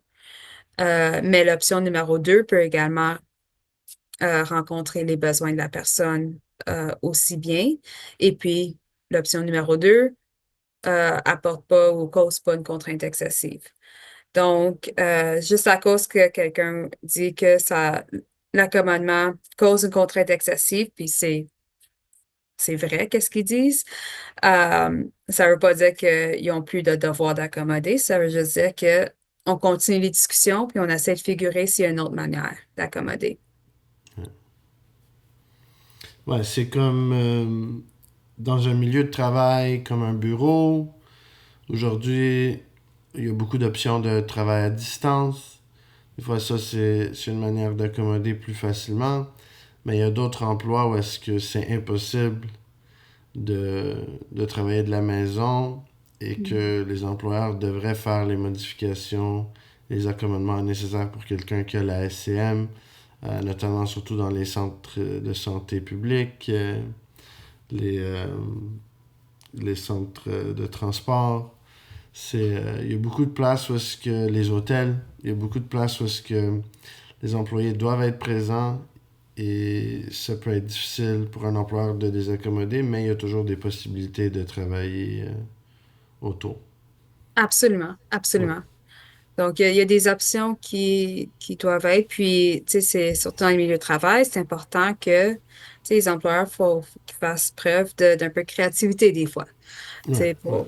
mais l'option numéro deux peut également rencontrer les besoins de la personne aussi bien. Et puis, l'option numéro deux apporte pas ou cause pas une contrainte excessive. Donc, juste à cause que quelqu'un dit que l'accommodement cause une contrainte excessive, puis c'est vrai, qu'est-ce qu'ils disent. Ça veut pas dire qu'ils ont plus de devoir d'accommoder, ça veut juste dire que on continue les discussions, puis on essaie de figurer s'il y a une autre manière d'accommoder. Ouais, c'est comme dans un milieu de travail, comme un bureau. Aujourd'hui, il y a beaucoup d'options de travail à distance. Des fois, ça, c'est une manière d'accommoder plus facilement. Mais il y a d'autres emplois où est-ce que c'est impossible de, de travailler de la maison et Mhm. que les employeurs devraient faire les modifications, les accommodements nécessaires pour quelqu'un qui a la SCM, notamment surtout dans les centres de santé publique, les, euh, les centres de transport. Il y a beaucoup de places où est-ce que les hôtels, il y a beaucoup de places où est-ce que les employés doivent être présents et ça peut être difficile pour un employeur de les accommoder, mais il y a toujours des possibilités de travailler autour. Absolument, Ouais. absolument. Donc, il y a des options qui doivent être. Puis, tu sais, c'est surtout dans les milieux de travail, c'est important que, tu sais, les employeurs, faut qu'ils fassent preuve d'un peu de créativité des fois, tu Ouais, sais, ouais,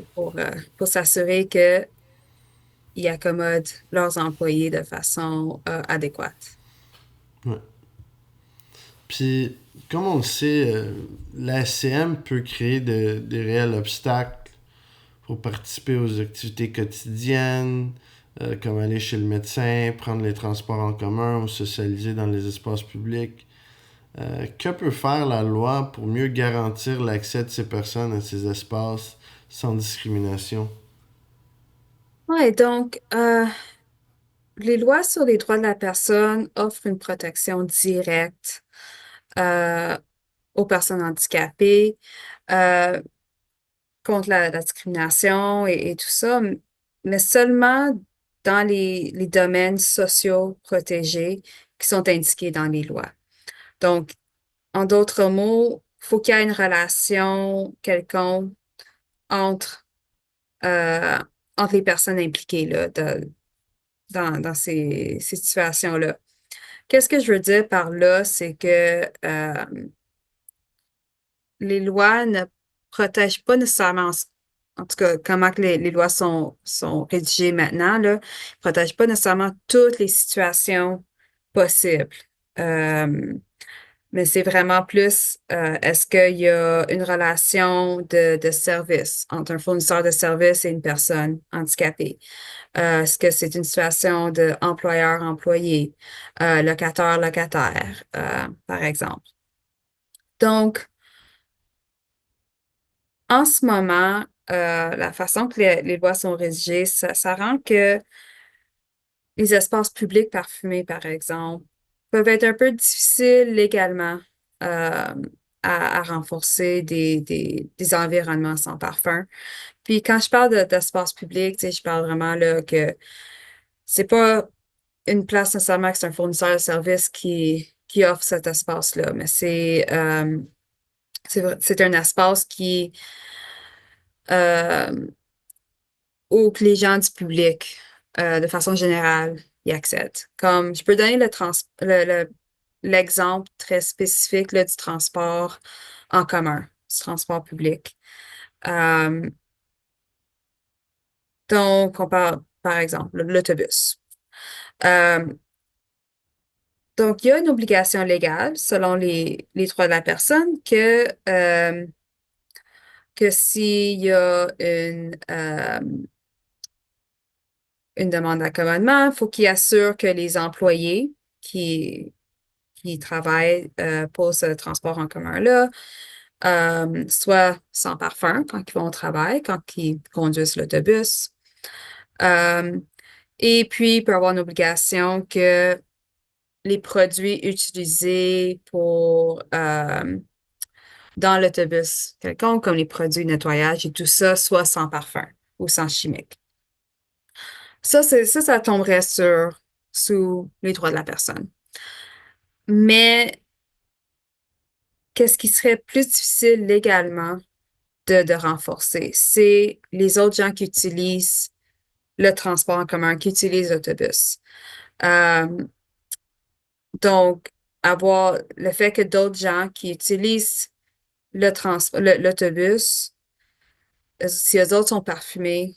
pour s'assurer qu'ils accommodent leurs employés de façon adéquate. ouais. Puis, comme on le sait, la SCM peut créer des réels obstacles pour participer aux activités quotidiennes, comme aller chez le médecin, prendre les transports en commun ou socialiser dans les espaces publics. Que peut faire la loi pour mieux garantir l'accès de ces personnes à ces espaces sans discrimination? Ouais, donc, les lois sur les droits de la personne offrent une protection directe euh, aux personnes handicapées. Euh, contre la discrimination et tout ça, mais seulement dans les domaines sociaux protégés qui sont indiqués dans les lois. Donc, en d'autres mots, il faut qu'il y ait une relation quelconque entre, euh, entre les personnes impliquées là, dans ces situations-là. Qu'est-ce que je veux dire par là, c'est que les lois ne protègent pas nécessairement, en tout cas, comment que les lois sont rédigées maintenant, là, ne protègent pas nécessairement toutes les situations possibles. Euh, mais c'est vraiment plus, est-ce qu'il y a une relation de service entre un fournisseur de service et une personne handicapée? Est-ce que c'est une situation de employeur-employé, locataire-locataire, par exemple? Donc, en ce moment, la façon que les lois sont rédigées, ça rend que les espaces publics parfumés, par exemple, peuvent être un peu difficiles légalement euh, à renforcer des environnements sans parfum. Puis quand je parle d'espace public, tu sais, je parle vraiment là que c'est pas une place nécessairement que c'est un fournisseur de service qui offre cet espace-là, mais c'est un espace euh, où que les gens du public, de façon générale, y accèdent. Comme je peux donner l'exemple très spécifique là, du transport en commun, du transport public. Euh, donc, on parle, par exemple, l'autobus. Euh, donc, il y a une obligation légale, selon les droits de la personne, que s'il y a une demande d'accommodement, il faut qu'il assure que les employés qui, qui travaillent pour ce transport en commun-là soient sans parfum quand ils vont au travail, quand ils conduisent l'autobus. Euh, et puis, il peut y avoir une obligation que les produits utilisés dans l'autobus quelconque, comme les produits de nettoyage et tout ça, soient sans parfum ou sans chimique. Ça tomberait sous les droits de la personne. Mais qu'est-ce qui serait plus difficile légalement de renforcer? C'est les autres gens qui utilisent le transport en commun, qui utilisent l'autobus. Euh, donc, avoir le fait que d'autres gens qui utilisent l'autobus, si eux autres sont parfumés,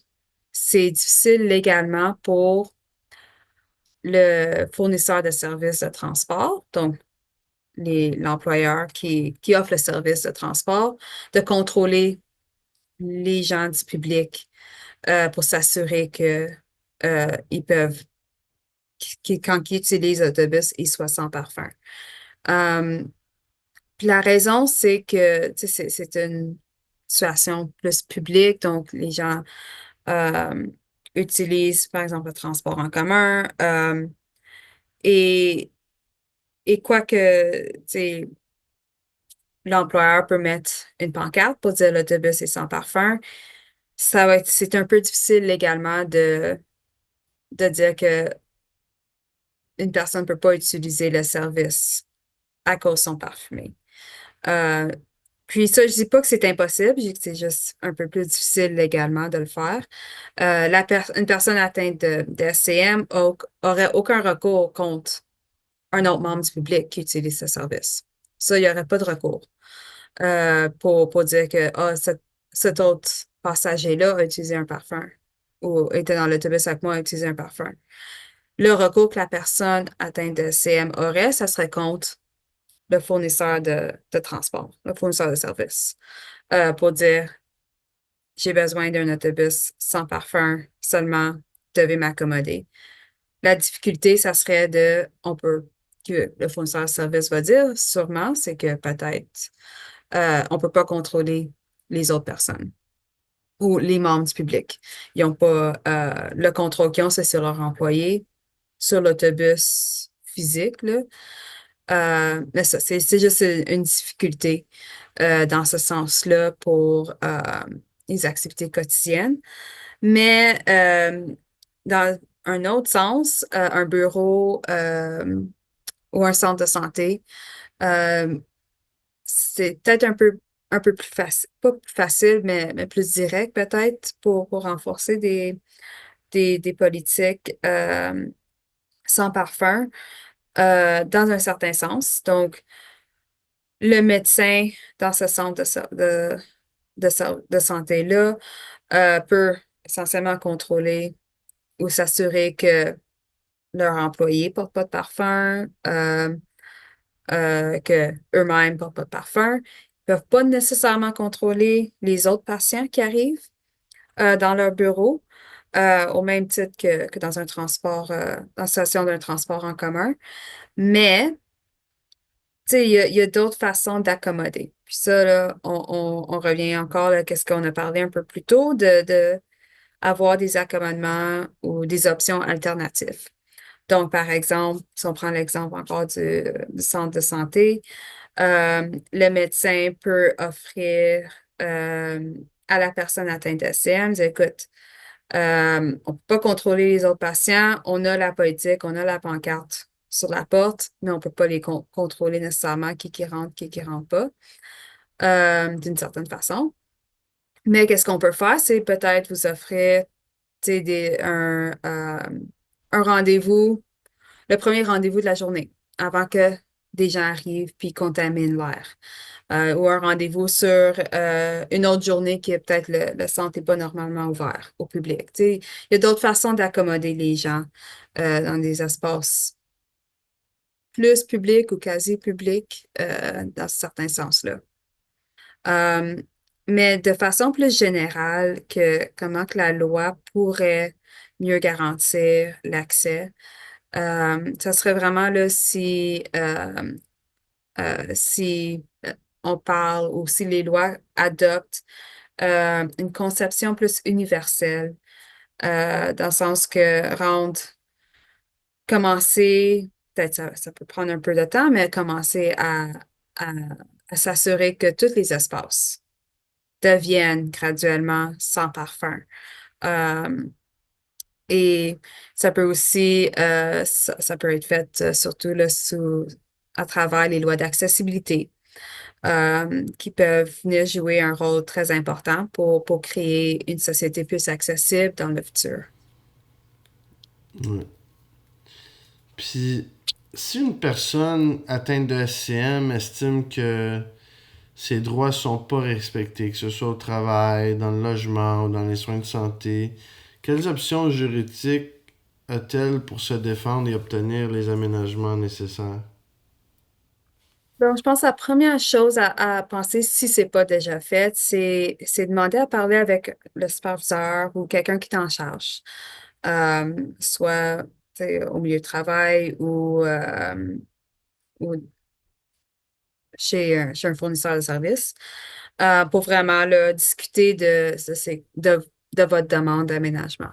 c'est difficile légalement pour le fournisseur de services de transport, donc l'employeur qui offre le service de transport, de contrôler les gens du public pour s'assurer que ils peuvent, quand ils utilisent l'autobus, ils soient sans parfum. Euh, puis la raison, c'est que tu sais, c'est une situation plus publique, donc les gens euh, utilisent, par exemple, le transport en commun. Et, et quoique, tu sais, l'employeur peut mettre une pancarte pour dire l'autobus est sans parfum, c'est un peu difficile légalement de dire que une personne ne peut pas utiliser le service à cause de son parfumé. Euh, Puis ça, je dis pas que c'est impossible, je dis que c'est juste un peu plus difficile légalement de le faire. Une personne atteinte de SCM aurait aucun recours contre un autre membre du public qui utilise ce service. Ça, il n'y aurait pas de recours pour dire que cet autre passager-là a utilisé un parfum ou était dans l'autobus avec moi a utilisé un parfum. Le recours que la personne atteinte de CM aurait, ça serait contre le fournisseur de transport, le fournisseur de service, pour dire, j'ai besoin d'un autobus sans parfum, seulement devez m'accommoder. La difficulté, ça serait que le fournisseur de service va dire, sûrement, c'est que peut-être on ne peut pas contrôler les autres personnes ou les membres du public. Ils n'ont pas le contrôle qu'ils ont, c'est sur leur employé, sur l'autobus physique, là. Mais ça, c'est juste une difficulté dans ce sens-là pour les activités quotidiennes. Mais dans un autre sens, un bureau ou un centre de santé, euh, c'est peut-être un peu plus facile, pas plus facile, mais plus direct peut-être pour renforcer des politiques sans parfum dans un certain sens. Donc, le médecin dans ce centre de santé-là peut essentiellement contrôler ou s'assurer que leur employé ne porte pas de parfum, que eux-mêmes portent pas de parfum. Ils peuvent pas nécessairement contrôler les autres patients qui arrivent dans leur bureau, au même titre que dans un transport, dans la station d'un transport en commun. Mais, tu sais, il y a d'autres façons d'accommoder. Puis ça, là, on revient encore à ce qu'on a parlé un peu plus tôt, de avoir des accommodements ou des options alternatives. Donc, par exemple, si on prend l'exemple encore du centre de santé, le médecin peut offrir à la personne atteinte de SCM, dire, écoute, on ne peut pas contrôler les autres patients, on a la politique, on a la pancarte sur la porte, mais on ne peut pas les contrôler nécessairement qui rentre, qui rentre pas, d'une certaine façon. Mais qu'est-ce qu'on peut faire, c'est peut-être vous offrir, tu sais, un rendez-vous, le premier rendez-vous de la journée, avant que des gens arrivent puis contaminent l'air. Ou un rendez-vous sur une autre journée qui est peut-être le centre n'est pas normalement ouvert au public. Tu sais, il y a d'autres façons d'accommoder les gens dans des espaces plus publics ou quasi publics dans certains sens-là. Euh, mais de façon plus générale, comment que la loi pourrait mieux garantir l'accès, ça serait vraiment là si on parle ou si les lois adoptent une conception plus universelle, dans le sens que commencer, peut-être ça peut prendre un peu de temps, mais commencer à, à s'assurer que tous les espaces deviennent graduellement sans parfum. Euh, et ça peut aussi, ça peut être fait surtout là, à travers les lois d'accessibilité, qui peuvent venir jouer un rôle très important pour créer une société plus accessible dans le futur. Ouais. Puis, si une personne atteinte de SCM estime que ses droits sont pas respectés, que ce soit au travail, dans le logement ou dans les soins de santé, quelles options juridiques a-t-elle pour se défendre et obtenir les aménagements nécessaires? Donc, je pense que la première chose à penser, si c'est pas déjà fait, c'est demander à parler avec le superviseur ou quelqu'un qui est en charge. Soit tu sais, au milieu de travail ou chez un fournisseur de services, pour vraiment là, discuter de votre demande d'aménagement.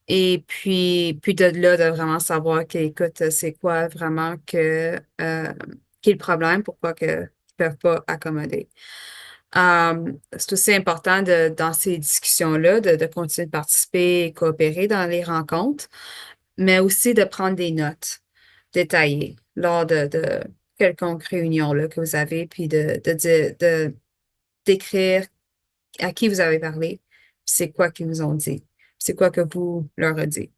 Et puis de là, de vraiment savoir que, écoute, c'est quoi vraiment qui est le problème, pourquoi qu'ils ne peuvent pas accommoder. C'est aussi important dans ces discussions-là de continuer de participer et coopérer dans les rencontres, mais aussi de prendre des notes détaillées lors de quelconque réunion là, que vous avez, puis d'écrire à qui vous avez parlé, c'est quoi qu'ils vous ont dit, c'est quoi que vous leur avez dit.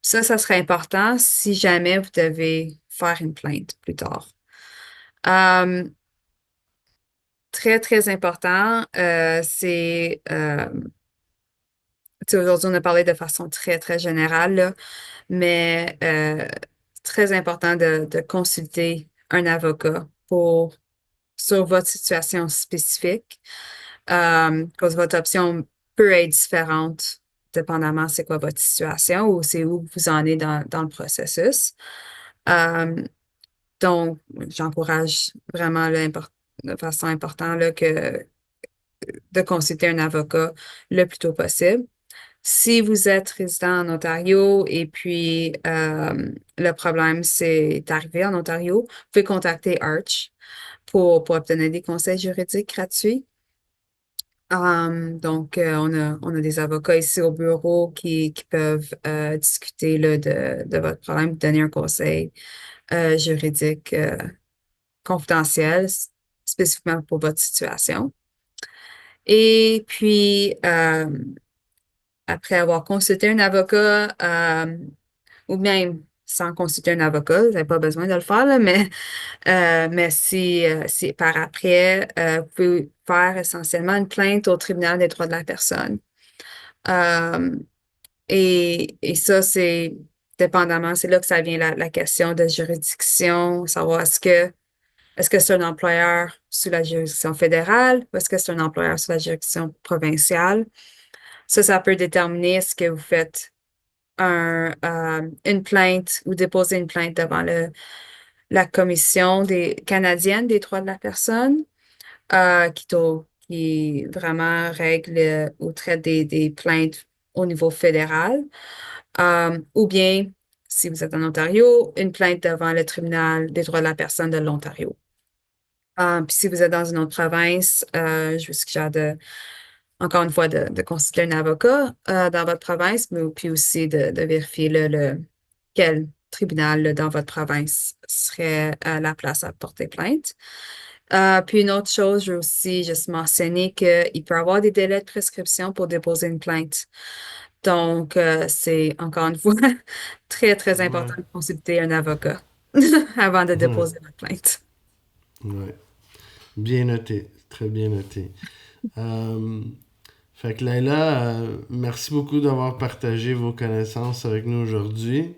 Ça serait important si jamais vous devez faire une plainte plus tard. Euh, Très, très important, tu sais, aujourd'hui, on a parlé de façon très, très générale, là, mais très important de consulter un avocat sur votre situation spécifique, parce que votre option peut être différente dépendamment c'est quoi votre situation ou c'est où vous en êtes dans le processus. Euh, donc, j'encourage vraiment là, de façon importante là, de consulter un avocat le plus tôt possible. Si vous êtes résident en Ontario et puis le problème c'est arrivé en Ontario, vous pouvez contacter Arch pour obtenir des conseils juridiques gratuits. Donc, on a des avocats ici au bureau qui peuvent discuter là, de votre problème, vous donner un conseil juridique confidentiel spécifiquement pour votre situation. Et puis, après avoir consulté un avocat, ou même sans consulter un avocat, vous n'avez pas besoin de le faire, là, mais si par après, vous pouvez faire essentiellement une plainte au tribunal des droits de la personne. Euh, et ça, dépendamment, c'est là que ça vient la question de juridiction, savoir est-ce que c'est un employeur sous la juridiction fédérale ou est-ce que c'est un employeur sous la juridiction provinciale. Ça peut déterminer est-ce que vous faites une plainte ou déposer une plainte devant la Commission canadienne des droits de la personne, qui vraiment règle ou traite des plaintes au niveau fédéral. Ou bien, si vous êtes en Ontario, une plainte devant le tribunal des droits de la personne de l'Ontario. Puis si vous êtes dans une autre province, je vous suggère encore une fois, de consulter un avocat dans votre province, mais puis aussi de vérifier quel tribunal là, dans votre province serait la place à porter plainte. Puis une autre chose, je veux aussi juste mentionner qu'il peut y avoir des délais de prescription pour déposer une plainte. Donc, c'est encore une fois très, très Ouais. important de consulter un avocat avant de Mhm. déposer votre plainte. Ouais. Bien noté. Très bien noté. Euh, Fait que Laila, merci beaucoup d'avoir partagé vos connaissances avec nous aujourd'hui.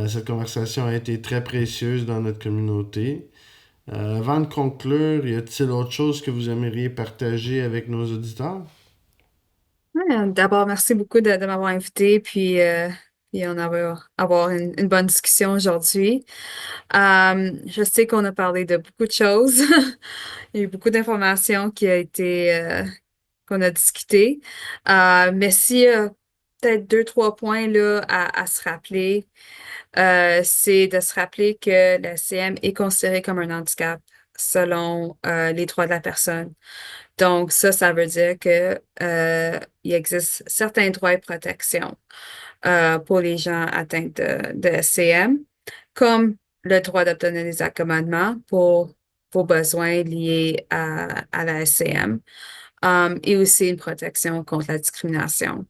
Cette conversation a été très précieuse dans notre communauté. Avant de conclure, y a-t-il autre chose que vous aimeriez partager avec nos auditeurs? Ouais, d'abord, merci beaucoup de m'avoir invité, puis on va avoir une bonne discussion aujourd'hui. Je sais qu'on a parlé de beaucoup de choses. Il y a eu beaucoup d'informations qu'on a discutées. Mais s'il y a peut-être deux, trois points là, à se rappeler, c'est de se rappeler que la CM est considérée comme un handicap selon les droits de la personne. Donc, ça veut dire que il existe certains droits et protections pour les gens atteints de SCM, comme le droit d'obtenir des accommodements pour vos besoins liés à la SCM, et aussi une protection contre la discrimination.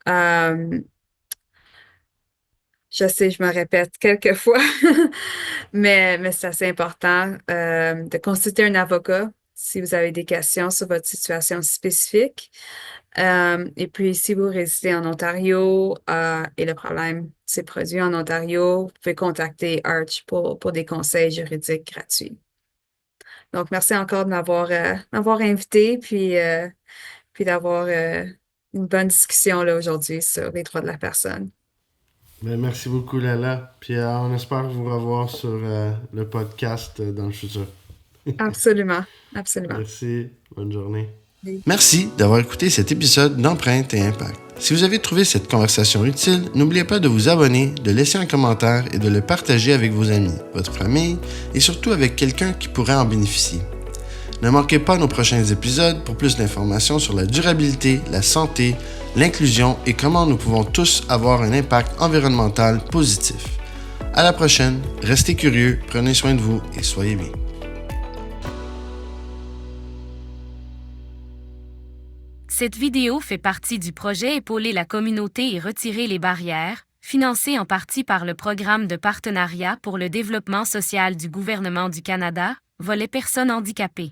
Um, je sais, je me répète quelques fois, mais c'est assez important de consulter un avocat si vous avez des questions sur votre situation spécifique. Et puis, si vous résidez en Ontario et le problème s'est produit en Ontario, vous pouvez contacter Arch pour des conseils juridiques gratuits. Donc, merci encore de m'avoir invité, puis d'avoir une bonne discussion là aujourd'hui sur les droits de la personne. Ben, merci beaucoup, Lala. Puis on espère vous revoir sur le podcast dans le futur. Absolument, absolument. Merci. Bonne journée. Oui. Merci d'avoir écouté cet épisode d'Empreinte et Impact. Si vous avez trouvé cette conversation utile, n'oubliez pas de vous abonner, de laisser un commentaire et de le partager avec vos amis, votre famille et surtout avec quelqu'un qui pourrait en bénéficier. Ne manquez pas nos prochains épisodes pour plus d'informations sur la durabilité, la santé, l'inclusion et comment nous pouvons tous avoir un impact environnemental positif. À la prochaine, restez curieux, prenez soin de vous et soyez bien. Cette vidéo fait partie du projet Épauler la communauté et retirer les barrières, financé en partie par le Programme de partenariat pour le développement social du gouvernement du Canada, volet personnes handicapées.